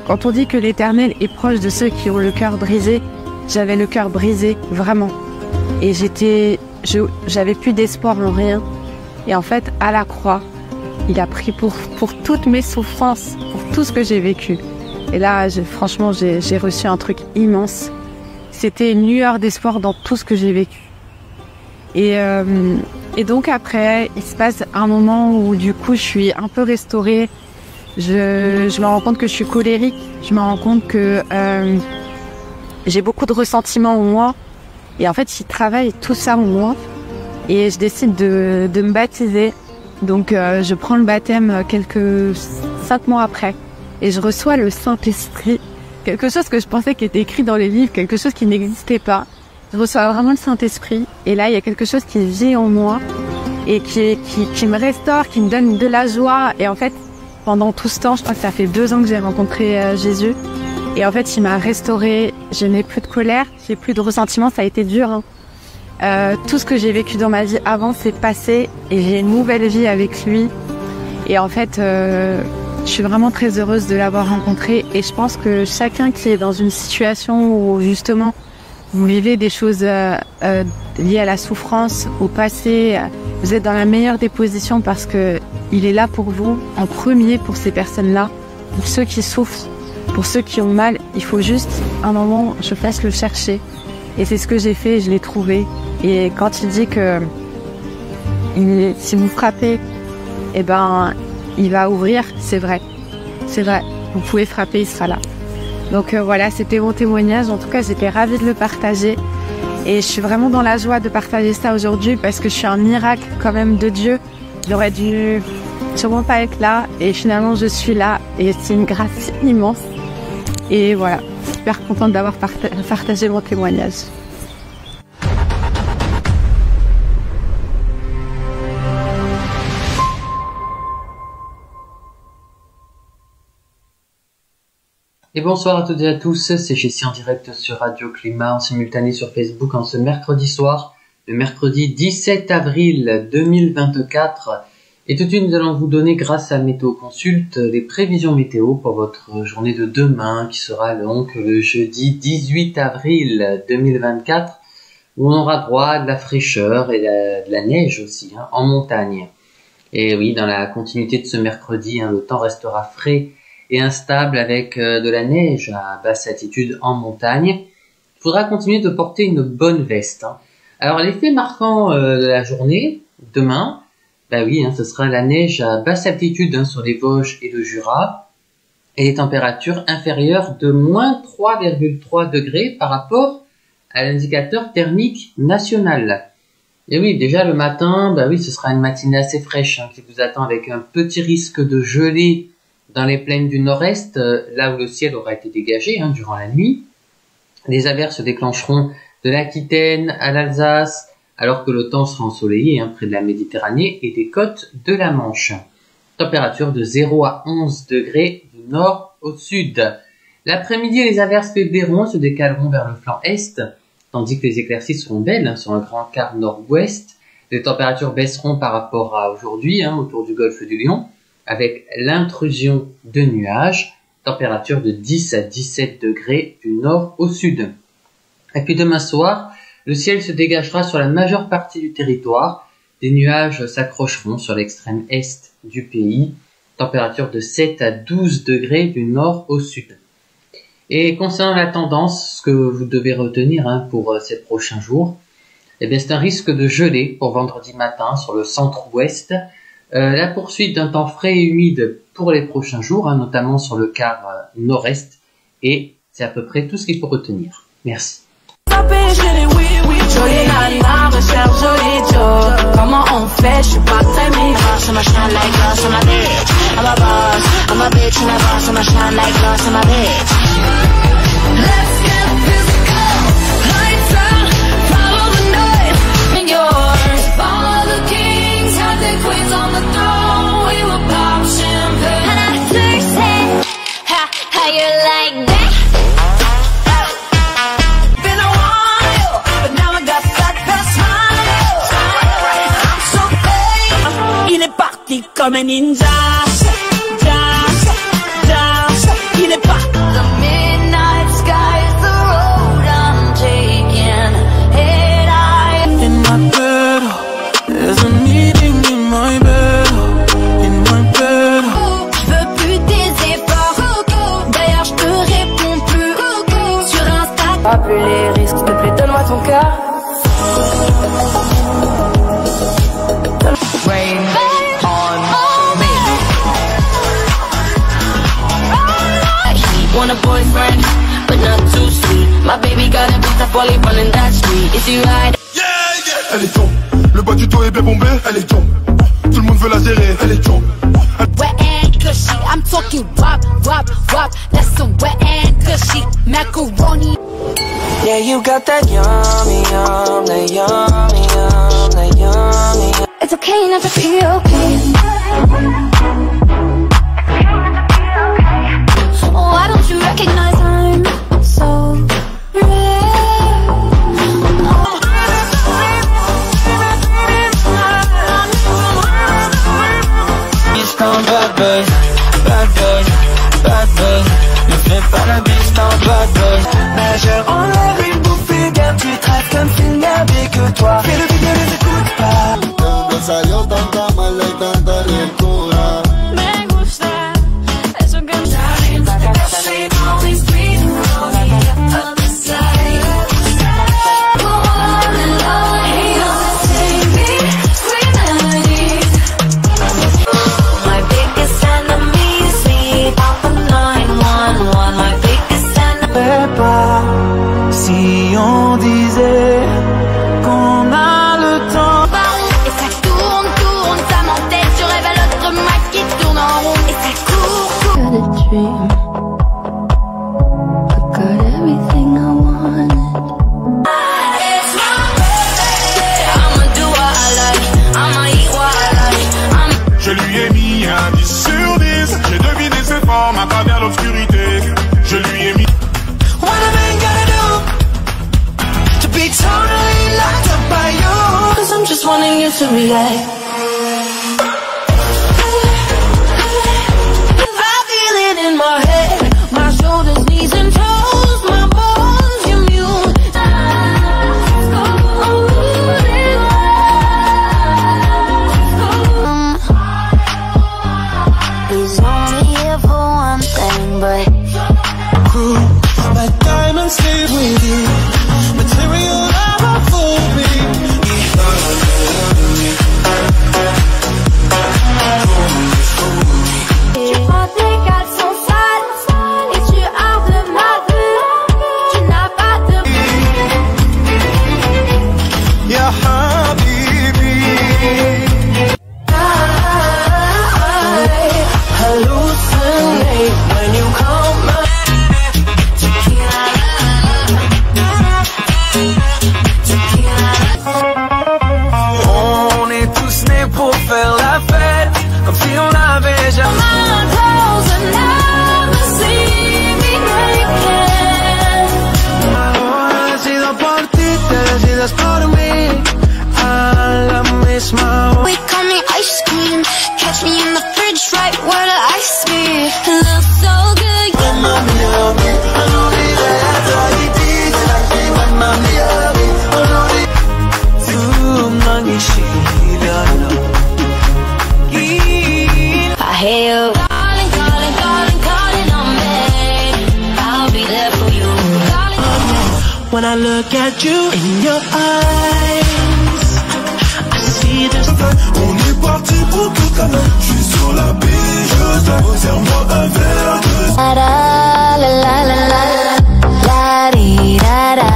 Speaker 8: quand on dit que l'Éternel est proche de ceux qui ont le cœur brisé, j'avais le cœur brisé, vraiment. Et j'avais plus d'espoir en rien. Et en fait, à la croix, il a pris pour toutes mes souffrances, pour tout ce que j'ai vécu. Et là, franchement, j'ai reçu un truc immense. C'était une lueur d'espoir dans tout ce que j'ai vécu. Et donc après, il se passe un moment où du coup, je suis un peu restaurée. Je me rends compte que je suis colérique. Je me rends compte que j'ai beaucoup de ressentiments en moi. Et en fait, il travaille tout ça en moi. Et je décide de me baptiser. Donc je prends le baptême 5 mois après. Et je reçois le Saint-Esprit. Quelque chose que je pensais qui était écrit dans les livres, quelque chose qui n'existait pas. Je reçois vraiment le Saint-Esprit. Et là, il y a quelque chose qui vit en moi. Et qui me restaure, qui me donne de la joie. Et en fait, pendant tout ce temps, je crois que ça fait 2 ans que j'ai rencontré Jésus. Et en fait, il m'a restaurée. Je n'ai plus de colère, j'ai plus de ressentiment. Ça a été dur, hein. Tout ce que j'ai vécu dans ma vie avant, c'est passé. Et j'ai une nouvelle vie avec lui. Et en fait, je suis vraiment très heureuse de l'avoir rencontré. Et je pense que chacun qui est dans une situation où, justement, vous vivez des choses liées à la souffrance, au passé, vous êtes dans la meilleure des positions parce que il est là pour vous, en premier pour ces personnes-là, pour ceux qui souffrent, pour ceux qui ont mal. Il faut juste un moment, je fasse le chercher. Et c'est ce que j'ai fait, je l'ai trouvé. Et quand il dit que si vous frappez, eh ben, il va ouvrir, c'est vrai. C'est vrai. Vous pouvez frapper, il sera là. Donc voilà, c'était mon témoignage. En tout cas, j'étais ravie de le partager. Et je suis vraiment dans la joie de partager ça aujourd'hui parce que je suis un miracle quand même de Dieu. J'aurais dû sûrement pas être là. Et finalement, je suis là. Et c'est une grâce immense. Et voilà, super contente d'avoir partagé mon témoignage.
Speaker 1: Et bonsoir à toutes et à tous, c'est Jessie en direct sur Radio Climat, en simultané sur Facebook en ce mercredi soir, le mercredi 17 avril 2024. Et tout de suite, nous allons vous donner, grâce à Météo Consult, les prévisions météo pour votre journée de demain, qui sera donc le jeudi 18 avril 2024, où on aura droit à de la fraîcheur et de la neige aussi, en montagne. Et oui, dans la continuité de ce mercredi, le temps restera frais et instable avec de la neige à basse altitude en montagne. Il faudra continuer de porter une bonne veste. Alors l'effet marquant de la journée, demain, ce sera la neige à basse altitude sur les Vosges et le Jura, et des températures inférieures de moins 3,3 degrés par rapport à l'indicateur thermique national. Et oui, déjà le matin, ce sera une matinée assez fraîche qui vous attend avec un petit risque de gelée dans les plaines du nord-est, là où le ciel aura été dégagé durant la nuit. Les averses se déclencheront de l'Aquitaine à l'Alsace, alors que le temps sera ensoleillé près de la Méditerranée et des côtes de la Manche. Température de 0 à 11 degrés du nord au sud. L'après-midi, les averses faibliront, se décaleront vers le flanc est, tandis que les éclaircies seront belles sur un grand quart nord-ouest. Les températures baisseront par rapport à aujourd'hui, autour du golfe du Lion, avec l'intrusion de nuages, température de 10 à 17 degrés du nord au sud. Et puis demain soir, le ciel se dégagera sur la majeure partie du territoire, des nuages s'accrocheront sur l'extrême est du pays, température de 7 à 12 degrés du nord au sud. Et concernant la tendance, ce que vous devez retenir pour ces prochains jours, c'est un risque de gelée pour vendredi matin sur le centre-ouest, la poursuite d'un temps frais et humide pour les prochains jours, notamment sur le quart nord-est, et c'est à peu près tout ce qu'il faut retenir. Merci.
Speaker 9: taper, j'ai les oui. Jolie nana, recherche joli Joe. Comment on fait, je suis pas très migration. I'm a shine like glass, I'm a bitch. I'm a boss, I'm a bitch, and a boss. I'm a shine like glass, I'm a bitch. Let's get physical. Lights out, follow the noise. And yours. Follow the kings, had their queens on the throne. We will pop champagne.
Speaker 7: And I taste it. How you like that?
Speaker 9: Been a while, but now I got that best smile. I'm so fake. Il est parti comme un ninja. Il est parti.
Speaker 7: The midnight sky is the road I'm taking. Head high.
Speaker 9: In my bed, there's a meeting in my bed. In my bed.
Speaker 7: Je veux plus tes efforts. D'ailleurs, je te réponds plus. Sur Insta.
Speaker 9: Pas plus les risques, s'il te plaît, donne-moi ton cœur.
Speaker 3: Rain on me.
Speaker 9: Want a boyfriend, but not too sweet. My baby got a bitch up while he running that street. Is he right?
Speaker 10: Elle est tombe, le bas du dos est bien bombé, elle est tombe. Tout le monde veut la serrer, elle est tombe.
Speaker 7: Wet and cushy, I'm talking wop, wop, wop. That's some wet and cushy macaroni.
Speaker 9: Yeah, you got that yummy, yum, that yummy, yum, that yummy, yum.
Speaker 7: It's okay not to be okay. Why don't you recognize I'm so rare?
Speaker 9: Beast en bad buzz, bad buzz, bad buzz. Ne fais pas la beast en bad buzz. Mais je enlève une bouffée d'air, tu traites comme s'il n'y avait que toi. Fais le vide, ne les écoute pas.
Speaker 11: Salió tanta mala y tanta locura.
Speaker 7: Me gusta eso que
Speaker 9: My biggest enemy is me. Papa 911, my biggest enemy. Pas si on disait qu'on a le temps.
Speaker 7: Et ça tourne, tourne, ça m'entête. Je rêve à l'autre Mac qui tourne en rond. Et ça court, court. Got a dream. I got everything I wanted.
Speaker 9: It's my birthday. I'ma do what I like. I'ma eat what I like.
Speaker 10: Je lui ai mis un 10 sur 10. J'ai deviné ses formes à travers l'obscurité. Je lui ai mis.
Speaker 9: What a man gotta do to be totally locked up by you? 'Cause I'm just wanting you to react. I feel it in my head, my shoulders, knees and toes, my bones, you mute.
Speaker 7: He's only here for one thing, but
Speaker 9: My diamonds stay with you. Material never fooled me.
Speaker 7: tu prends tes caleçons sales et tu hardes ma vue. Tu n'as pas de
Speaker 9: Ya habibi, I hallucinate when you call my On est tous nés pour faire la fête, comme si on avait jamais. Ahora decido por ti, te decides por mí. A la misma hora.
Speaker 7: We call me ice cream. Catch me in the fridge right where the ice be. It looks so good.
Speaker 11: Mamma mia,
Speaker 7: I hear you calling, calling, calling, calling on me. I'll be there for you.
Speaker 9: When I look at you in your eyes, I see the sun.
Speaker 10: On est parti pour tout à l'heure. Je suis sur la piste, serre-moi un verre de.
Speaker 7: la la la la la di da da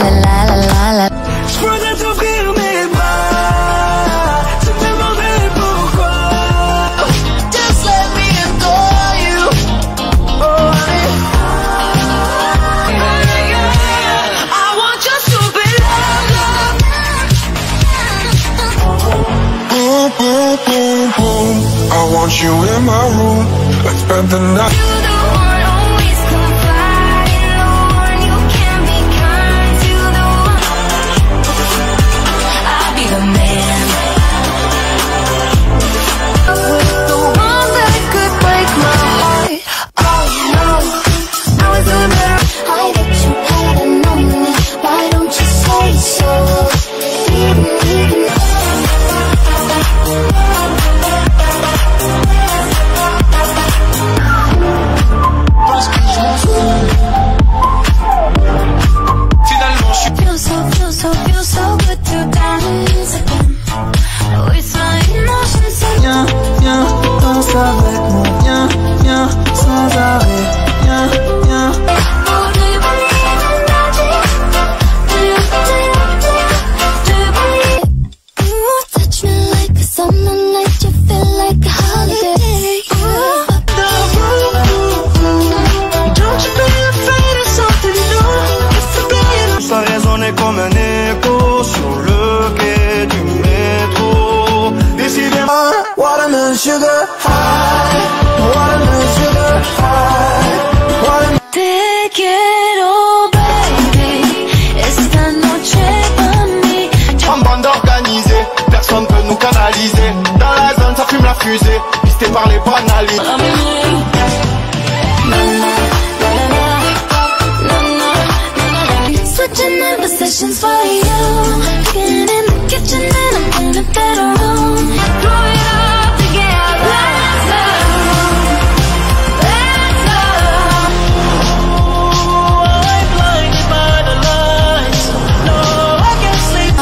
Speaker 7: la la la la la.
Speaker 9: J'voudrais t'offrir mes bras, je te demanderai pourquoi.
Speaker 7: Just let me adore you. Oh, I want your stupid love.
Speaker 10: Boom, boom, boom, boom. I want you in my room. Let's spend the night.
Speaker 7: You're the one, always confide in the one. You can be kind to the one. I'll be the man. The one that could break my heart. Oh no, I was doing better. I bet you hadn't known me. Why don't you say so? Feel so good to dance again. With my emotions in.
Speaker 9: Viens, viens, danse avec moi. Viens, viens, sans arrêt. Viens, viens.
Speaker 7: Oh, do you believe in magic? Do you believe? You touch me like a summer night. You feel like a holiday.
Speaker 9: Don't you be afraid of something new. It's a game. Ça résonnait comme un écho sur le quai du métro. Décidément, watermelon sugar high, watermelon sugar high, watermelon.
Speaker 7: Te quiero, baby. Esta noche pa' mí.
Speaker 10: En bande organisée, personne peut nous canaliser. Dans la zone, ça fume la fusée. Pisté par les banalités.
Speaker 7: Switching in positions for you. Getting in the kitchen and I'm in a better room. Throw it all together. Let's go. Let's go.
Speaker 9: I'm blinded by the lights. No, I can't sleep.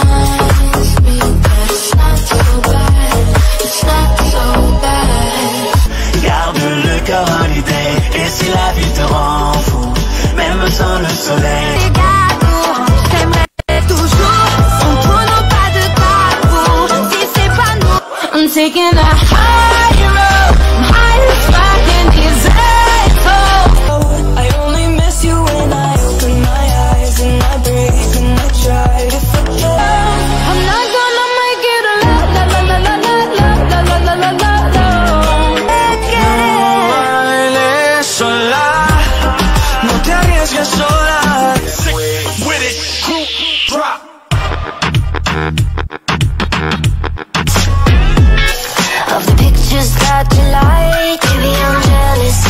Speaker 7: It's not so bad. It's not so bad.
Speaker 9: Garde le cœur holiday. Et si la vie te rend fou, même sans le soleil.
Speaker 7: I'm taking a high road, highest I can desire.
Speaker 9: I only miss you when I open my eyes and I breathe and I try to forget.
Speaker 7: I'm not gonna make it alone. La la la la la la la la la la la.
Speaker 9: Baile sola, no te arriesgues sola.
Speaker 10: With it, group drop.
Speaker 7: Of the pictures that you like, baby, I'm jealous.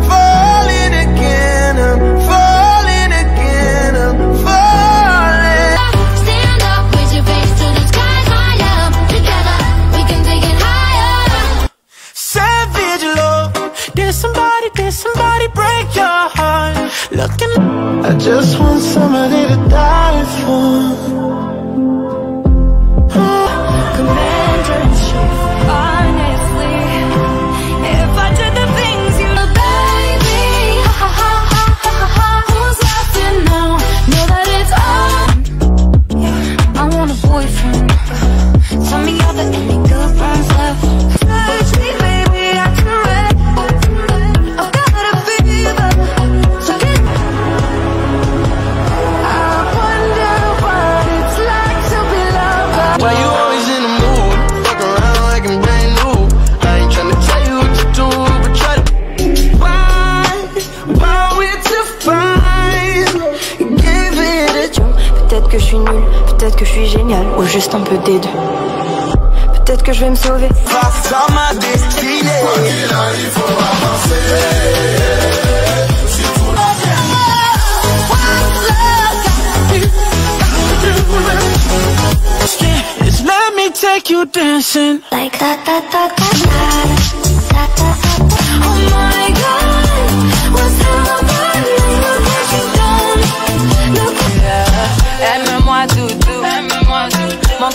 Speaker 9: Falling again, I'm falling again, I'm falling.
Speaker 7: Stand up with your face to the sky, my love. Together, we can take it higher.
Speaker 9: Savage love, did somebody break your heart? Looking, I just want somebody to die for.
Speaker 7: Commander in chief, honestly, if I did the things you do, baby, ha ha ha ha ha ha, who's laughing now? Know that it's on. Yeah, I want a boyfriend. Tell me all the any good friends left. Touch me, baby, I can wait. I've got a fever, so get. I wonder what it's like to be loved.
Speaker 9: Why you always in the mood? Fuck around like I'm brand new. I ain't tryna tell you what to do, but try to. Why we're too fine? Give it a try.
Speaker 8: Peut-être que je suis nulle, peut-être que je suis géniale, ou juste un peu des deux. Peut-être que je vais me sauver.
Speaker 9: Face à ma destinée.
Speaker 10: Quoi qu'il arrive, faut avancer. Si tout le
Speaker 9: Just let me take you dancing.
Speaker 7: Like that, that, that, that, that, that, that. Oh my God, what's happening? What have you done?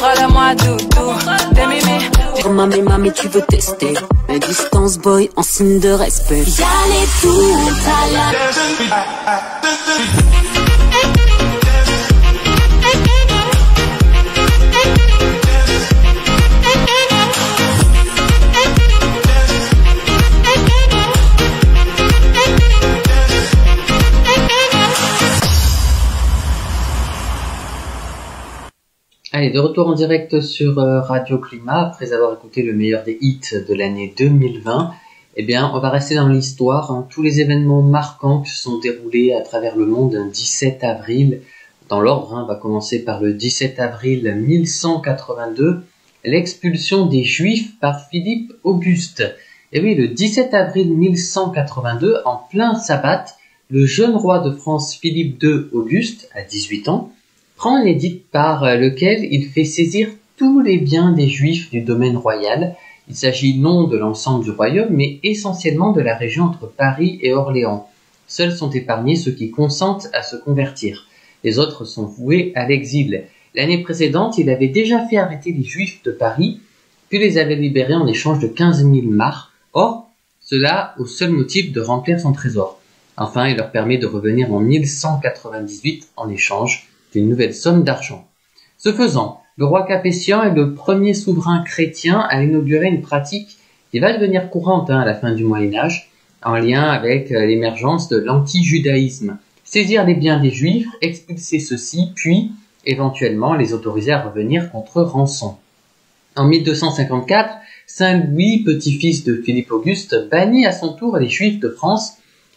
Speaker 9: Contrôle-moi, doudou. Des mimi.
Speaker 12: Mami, tu veux tester un distance boy en signe de respect.
Speaker 7: J'allais tout à la...
Speaker 1: Allez, de retour en direct sur Radio Climat, après avoir écouté le meilleur des hits de l'année 2020, eh bien, on va rester dans l'histoire, hein. Tous les événements marquants qui se sont déroulés à travers le monde un 17 avril, dans l'ordre, hein, on va commencer par le 17 avril 1182, l'expulsion des Juifs par Philippe Auguste. Et oui, le 17 avril 1182, en plein sabbat, le jeune roi de France Philippe II Auguste, à 18 ans, prend un édit par lequel il fait saisir tous les biens des Juifs du domaine royal. Il s'agit non de l'ensemble du royaume, mais essentiellement de la région entre Paris et Orléans. Seuls sont épargnés ceux qui consentent à se convertir. Les autres sont voués à l'exil. L'année précédente, il avait déjà fait arrêter les Juifs de Paris, puis les avait libérés en échange de 15 000 marcs. Or, cela au seul motif de remplir son trésor. Enfin, il leur permet de revenir en 1198 en échange d'une nouvelle somme d'argent. Ce faisant, le roi Capétien est le premier souverain chrétien à inaugurer une pratique qui va devenir courante à la fin du Moyen-Âge, en lien avec l'émergence de l'anti-judaïsme. Saisir les biens des Juifs, expulser ceux-ci, puis, éventuellement, les autoriser à revenir contre rançon. En 1254, Saint Louis, petit-fils de Philippe Auguste, bannit à son tour les Juifs de France,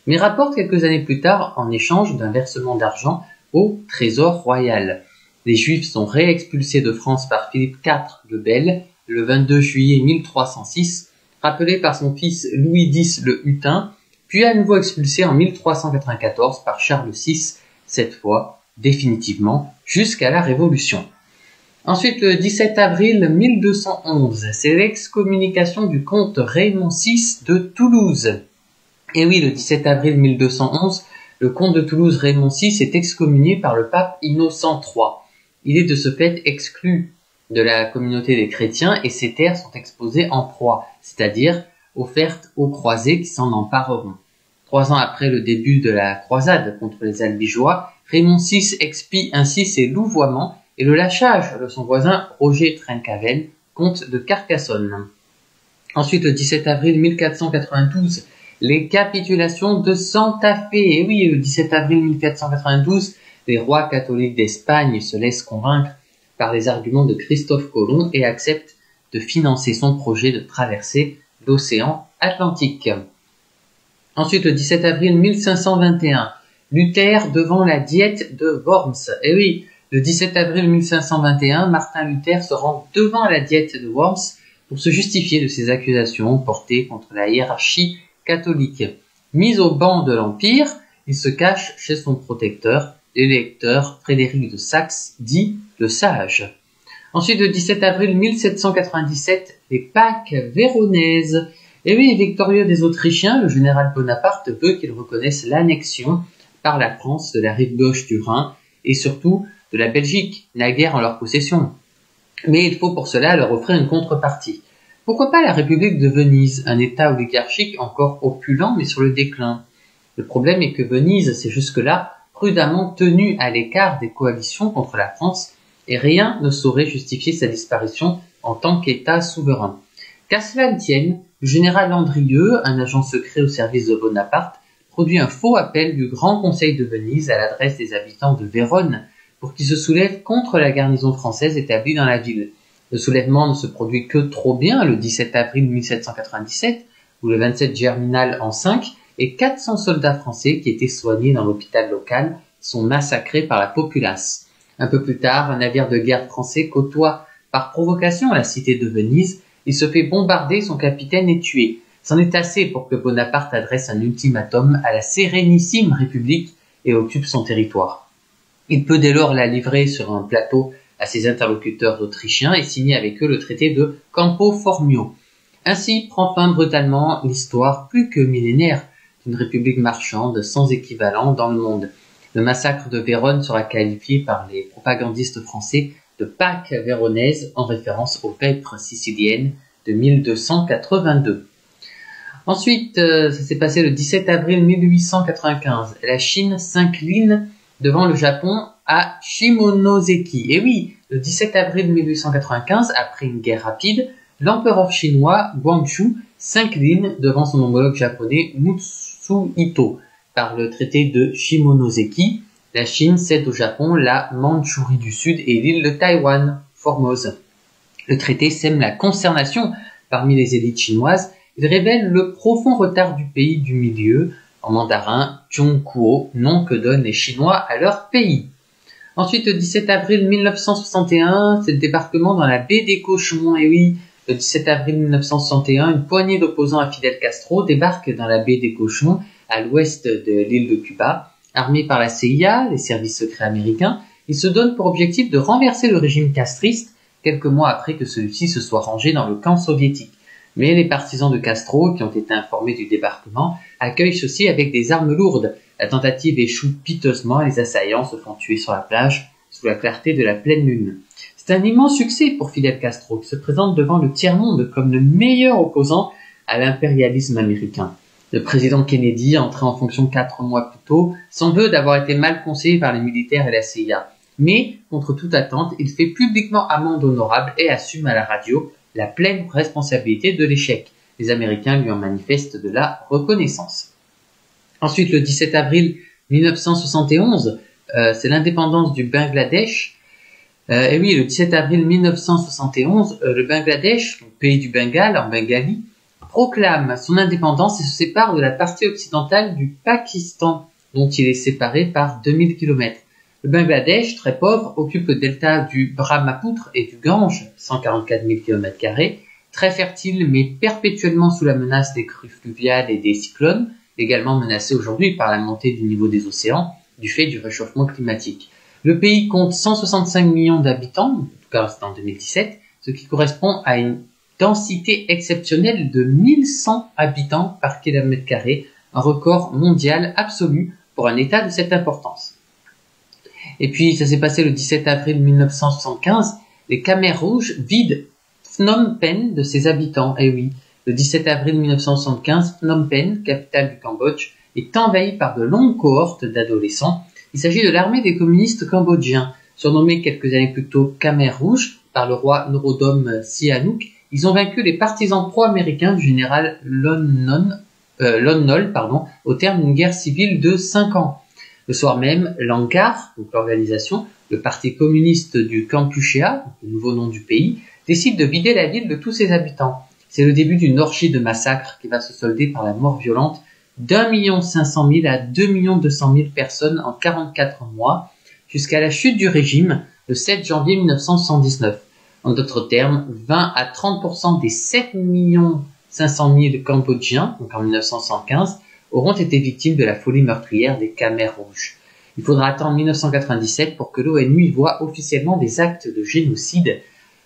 Speaker 1: mais rapporte quelques années plus tard, en échange d'un versement d'argent, au trésor royal. Les Juifs sont réexpulsés de France par Philippe IV le Bel le 22 juillet 1306, rappelé par son fils Louis X le Hutin, puis à nouveau expulsés en 1394 par Charles VI, cette fois définitivement jusqu'à la Révolution. Ensuite, le 17 avril 1211, c'est l'excommunication du comte Raymond VI de Toulouse. Et oui, le 17 avril 1211, le comte de Toulouse Raymond VI est excommunié par le pape Innocent III. Il est de ce fait exclu de la communauté des chrétiens et ses terres sont exposées en proie, c'est-à-dire offertes aux croisés qui s'en empareront. 3 ans après le début de la croisade contre les Albigeois, Raymond VI expie ainsi ses louvoiements et le lâchage de son voisin Roger Trencavel, comte de Carcassonne. Ensuite, le 17 avril 1492, les capitulations de Santa Fe. Et oui, le 17 avril 1492, les rois catholiques d'Espagne se laissent convaincre par les arguments de Christophe Colomb et acceptent de financer son projet de traverser l'océan Atlantique. Ensuite, le 17 avril 1521, Luther devant la diète de Worms. Et oui, le 17 avril 1521, Martin Luther se rend devant la diète de Worms pour se justifier de ses accusations portées contre la hiérarchie catholique. Mis au ban de l'Empire, il se cache chez son protecteur, l'électeur Frédéric de Saxe, dit le Sage. Ensuite, le 17 avril 1797, les Pâques véronaises. Et oui, victorieux des Autrichiens, le général Bonaparte veut qu'ils reconnaissent l'annexion par la France de la rive gauche du Rhin et surtout de la Belgique, naguère en leur possession. Mais il faut pour cela leur offrir une contrepartie. Pourquoi pas la République de Venise, un État oligarchique encore opulent mais sur le déclin? Le problème est que Venise s'est jusque-là prudemment tenue à l'écart des coalitions contre la France et rien ne saurait justifier sa disparition en tant qu'État souverain. Qu'à cela ne tienne, le général Andrieux, un agent secret au service de Bonaparte, produit un faux appel du Grand Conseil de Venise à l'adresse des habitants de Vérone pour qu'ils se soulèvent contre la garnison française établie dans la ville. Le soulèvement ne se produit que trop bien le 17 avril 1797, où le 27 Germinal en 5 et 400 soldats français qui étaient soignés dans l'hôpital local sont massacrés par la populace. Un peu plus tard, un navire de guerre français côtoie par provocation la cité de Venise. Il se fait bombarder, son capitaine est tué. C'en est assez pour que Bonaparte adresse un ultimatum à la Sérénissime République et occupe son territoire. Il peut dès lors la livrer sur un plateau à ses interlocuteurs autrichiens et signer avec eux le traité de Campo Formio. Ainsi prend fin brutalement l'histoire plus que millénaire d'une république marchande sans équivalent dans le monde. Le massacre de Vérone sera qualifié par les propagandistes français de Pâques véronèse en référence aux vêpres siciliennes de 1282. Ensuite, ça s'est passé le 17 avril 1895. La Chine s'incline devant le Japon à Shimonoseki. Et oui, le 17 avril 1895, après une guerre rapide, l'empereur chinois Guangxu s'incline devant son homologue japonais Mutsuhito. Par le traité de Shimonoseki, la Chine cède au Japon la Mandchourie du Sud et l'île de Taïwan, Formose. Le traité sème la consternation parmi les élites chinoises. Il révèle le profond retard du pays du milieu, en mandarin Zhongguo, nom que donnent les Chinois à leur pays. Ensuite, le 17 avril 1961, c'est le débarquement dans la baie des Cochons. Et oui, le 17 avril 1961, une poignée d'opposants à Fidel Castro débarque dans la baie des Cochons, à l'ouest de l'île de Cuba. Armés par la CIA, les services secrets américains, ils se donnent pour objectif de renverser le régime castriste quelques mois après que celui-ci se soit rangé dans le camp soviétique. Mais les partisans de Castro, qui ont été informés du débarquement, accueillent ceci avec des armes lourdes. La tentative échoue piteusement et les assaillants se font tuer sur la plage sous la clarté de la pleine lune. C'est un immense succès pour Fidel Castro, qui se présente devant le tiers-monde comme le meilleur opposant à l'impérialisme américain. Le président Kennedy, entré en fonction 4 mois plus tôt, s'en veut d'avoir été mal conseillé par les militaires et la CIA. Mais, contre toute attente, il fait publiquement amende honorable et assume à la radio la pleine responsabilité de l'échec. Les Américains lui en manifestent de la reconnaissance. Ensuite, le 17 avril 1971, c'est l'indépendance du Bangladesh. Et oui, le 17 avril 1971, le Bangladesh, pays du Bengale en bengali, proclame son indépendance et se sépare de la partie occidentale du Pakistan, dont il est séparé par 2000 km. Le Bangladesh, très pauvre, occupe le delta du Brahmaputra et du Gange, 144 000 km², très fertile mais perpétuellement sous la menace des crues fluviales et des cyclones, également menacé aujourd'hui par la montée du niveau des océans du fait du réchauffement climatique. Le pays compte 165 millions d'habitants, en tout cas c'est en 2017, ce qui correspond à une densité exceptionnelle de 1100 habitants par kilomètre carré, un record mondial absolu pour un État de cette importance. Et puis, ça s'est passé le 17 avril 1975, les Khmers rouges vident Phnom Penh de ses habitants. Et oui, le 17 avril 1975, Phnom Penh, capitale du Cambodge, est envahie par de longues cohortes d'adolescents. Il s'agit de l'armée des communistes cambodgiens, surnommée quelques années plus tôt Khmers rouges par le roi Norodom Sihanouk. Ils ont vaincu les partisans pro-américains du général Lon Nol au terme d'une guerre civile de 5 ans. Le soir même, l'ANCAR, donc l'organisation, le parti communiste du Kampuchea, le nouveau nom du pays, décide de vider la ville de tous ses habitants. C'est le début d'une orgie de massacre qui va se solder par la mort violente d'1 500 000 à 2 200 000 personnes en 44 mois, jusqu'à la chute du régime le 7 janvier 1979. En d'autres termes, 20 à 30% des 7 500 000 Cambodgiens, donc en 1975, auront été victimes de la folie meurtrière des Khmers rouges. Il faudra attendre 1997 pour que l'ONU y voie officiellement des actes de génocide.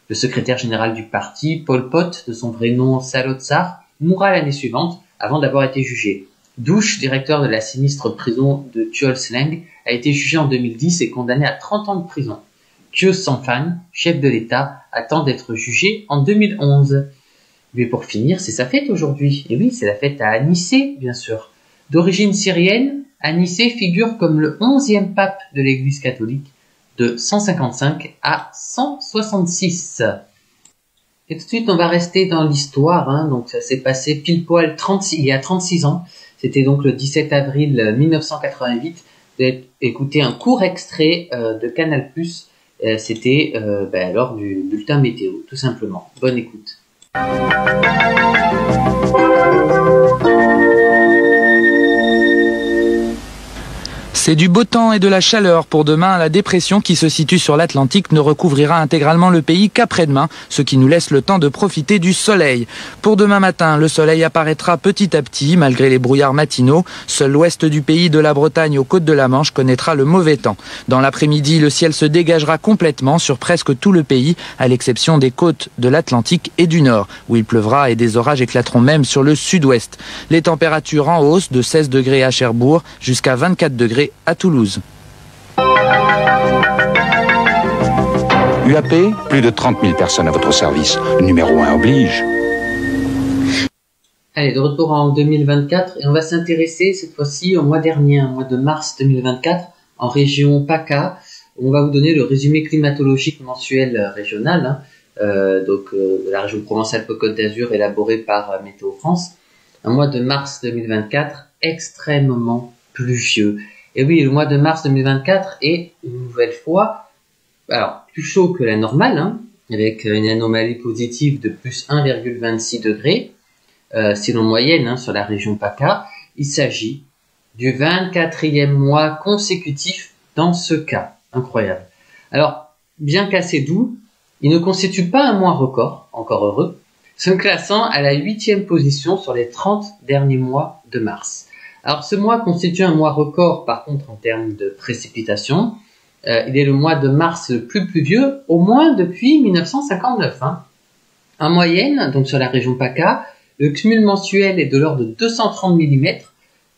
Speaker 1: Le secrétaire général du parti, Pol Pot, de son vrai nom Salo Tsar, mourra l'année suivante avant d'avoir été jugé. Douche, directeur de la sinistre prison de Tuol Sleng, a été jugé en 2010 et condamné à 30 ans de prison. Khieu Samphan, chef de l'État, attend d'être jugé en 2011. Mais pour finir, c'est sa fête aujourd'hui. Et oui, c'est la fête à Anissé, bien sûr. D'origine syrienne, Anissé figure comme le 11e pape de l'Église catholique, de 155 à 166. Et tout de suite, on va rester dans l'histoire. Donc ça s'est passé pile poil il y a 36 ans. C'était donc le 17 avril 1988. Vous avez écouté un court extrait de Canal+. C'était lors du bulletin météo, tout simplement. Bonne écoute.
Speaker 13: C'est du beau temps et de la chaleur pour demain. La dépression qui se situe sur l'Atlantique ne recouvrira intégralement le pays qu'après-demain, ce qui nous laisse le temps de profiter du soleil. Pour demain matin, le soleil apparaîtra petit à petit, malgré les brouillards matinaux. Seul l'ouest du pays, de la Bretagne aux côtes de la Manche, connaîtra le mauvais temps. Dans l'après-midi, le ciel se dégagera complètement sur presque tout le pays, à l'exception des côtes de l'Atlantique et du Nord, où il pleuvra et des orages éclateront même sur le sud-ouest. Les températures en hausse de 16 degrés à Cherbourg jusqu'à 24 degrés à Toulouse.
Speaker 14: UAP, plus de 30 000 personnes à votre service. Le numéro 1 oblige.
Speaker 1: Allez, de retour en 2024 et on va s'intéresser cette fois-ci au mois dernier, au mois de mars 2024, en région PACA. On va vous donner le résumé climatologique mensuel régional, de la région Provence-Alpes-Côte d'Azur élaboré par Météo France. Un mois de mars 2024 extrêmement pluvieux. Et oui, le mois de mars 2024 est une nouvelle fois, alors plus chaud que la normale, avec une anomalie positive de plus 1,26 degrés. Sinon moyenne sur la région PACA, il s'agit du 24e mois consécutif dans ce cas. Incroyable. Alors, bien qu'assez doux, il ne constitue pas un mois record, encore heureux, se classant à la 8e position sur les 30 derniers mois de mars. Alors, ce mois constitue un mois record, par contre, en termes de précipitations. Il est le mois de mars le plus pluvieux, au moins depuis 1959. En moyenne, donc sur la région PACA, le cumul mensuel est de l'ordre de 230 mm,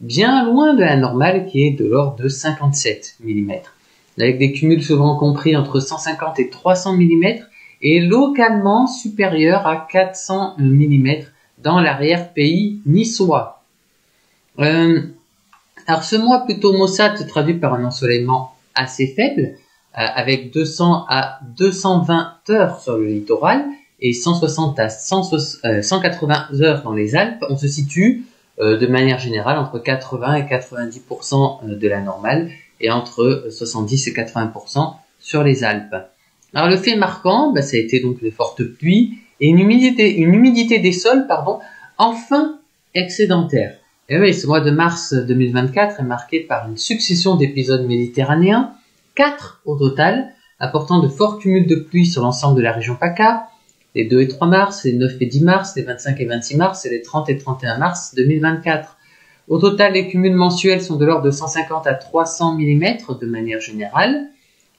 Speaker 1: bien loin de la normale qui est de l'ordre de 57 mm. Avec des cumuls souvent compris entre 150 et 300 mm et localement supérieurs à 400 mm dans l'arrière-pays niçois. Alors ce mois plutôt maussade se traduit par un ensoleillement assez faible, avec 200 à 220 heures sur le littoral, et 160 à 180 heures dans les Alpes. On se situe de manière générale entre 80 et 90% de la normale et entre 70 et 80% sur les Alpes. Alors le fait marquant, ça a été donc de fortes pluies et une humidité des sols, enfin excédentaire. Et oui, ce mois de mars 2024 est marqué par une succession d'épisodes méditerranéens, 4 au total, apportant de forts cumuls de pluie sur l'ensemble de la région PACA, les 2 et 3 mars, les 9 et 10 mars, les 25 et 26 mars et les 30 et 31 mars 2024. Au total, les cumuls mensuels sont de l'ordre de 150 à 300 mm de manière générale,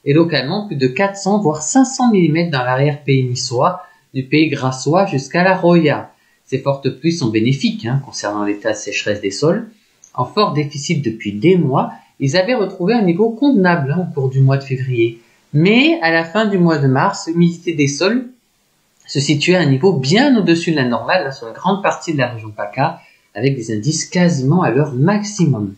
Speaker 1: et localement plus de 400 voire 500 mm dans l'arrière-pays niçois, du pays grassois jusqu'à la Roya. Ces fortes pluies sont bénéfiques concernant l'état de sécheresse des sols. En fort déficit depuis des mois, ils avaient retrouvé un niveau convenable au cours du mois de février. Mais à la fin du mois de mars, l'humidité des sols se situait à un niveau bien au-dessus de la normale sur une grande partie de la région PACA, avec des indices quasiment à leur maximum.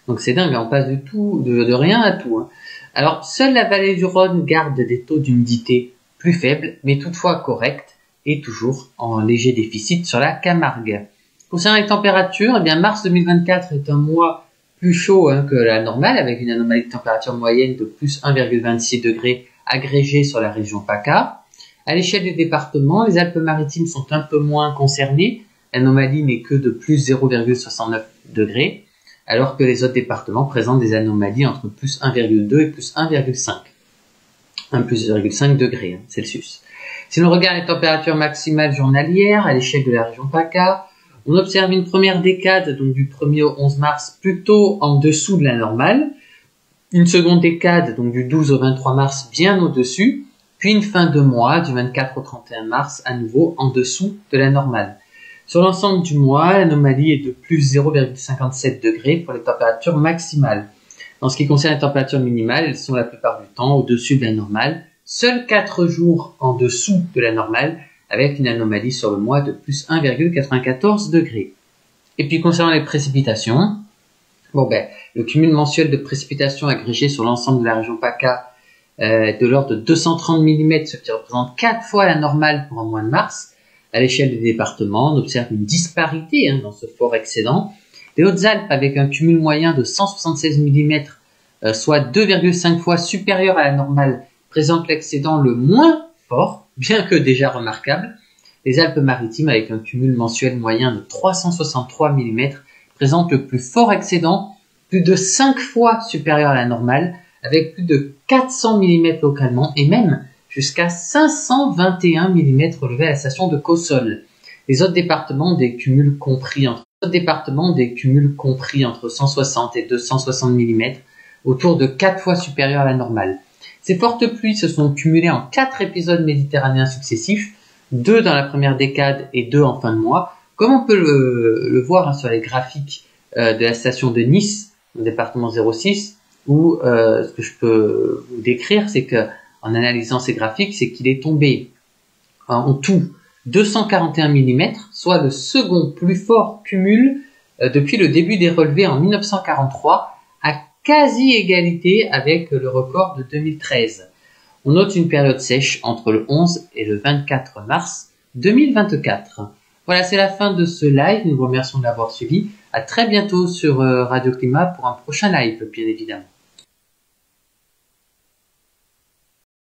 Speaker 1: Donc c'est dingue, on passe de rien à tout. Alors, seule la vallée du Rhône garde des taux d'humidité plus faibles, mais toutefois corrects, et toujours en léger déficit sur la Camargue. Concernant les températures, mars 2024 est un mois plus chaud que la normale, avec une anomalie de température moyenne de plus 1,26 degrés agrégée sur la région PACA. À l'échelle des départements, les Alpes-Maritimes sont un peu moins concernées, l'anomalie n'est que de plus 0,69 degrés, alors que les autres départements présentent des anomalies entre plus 1,2 et plus 1,5. Plus 0,5 degrés Celsius. Si l'on regarde les températures maximales journalières à l'échelle de la région PACA, on observe une première décade, donc du 1er au 11 mars, plutôt en dessous de la normale, une seconde décade, donc du 12 au 23 mars, bien au-dessus, puis une fin de mois, du 24 au 31 mars, à nouveau en dessous de la normale. Sur l'ensemble du mois, l'anomalie est de plus 0,57 degrés pour les températures maximales. En ce qui concerne les températures minimales, elles sont la plupart du temps au-dessus de la normale, seuls 4 jours en dessous de la normale, avec une anomalie sur le mois de plus 1,94 degrés. Et puis concernant les précipitations, le cumul mensuel de précipitations agrégées sur l'ensemble de la région PACA de l'ordre de 230 mm, ce qui représente 4 fois la normale pour un mois de mars. À l'échelle des départements, on observe une disparité dans ce fort excédent. Les Hautes-Alpes, avec un cumul moyen de 176 mm, soit 2,5 fois supérieur à la normale, présentent l'excédent le moins fort, bien que déjà remarquable. Les Alpes-Maritimes, avec un cumul mensuel moyen de 363 mm, présentent le plus fort excédent, plus de 5 fois supérieur à la normale, avec plus de 400 mm localement et même jusqu'à 521 mm relevés à la station de Cossol. Les autres départements ont des cumuls compris entre 160 et 260 mm, autour de 4 fois supérieurs à la normale. Ces fortes pluies se sont cumulées en 4 épisodes méditerranéens successifs, 2 dans la première décade et 2 en fin de mois, comme on peut le voir sur les graphiques de la station de Nice, au département 06, où ce que je peux vous décrire, c'est que en analysant ces graphiques, c'est qu'il est tombé en tout 241 mm, soit le second plus fort cumul depuis le début des relevés en 1943, à quasi-égalité avec le record de 2013. On note une période sèche entre le 11 et le 24 mars 2024. Voilà, c'est la fin de ce live. Nous vous remercions de l'avoir suivi. À très bientôt sur Radio Climat pour un prochain live, bien évidemment.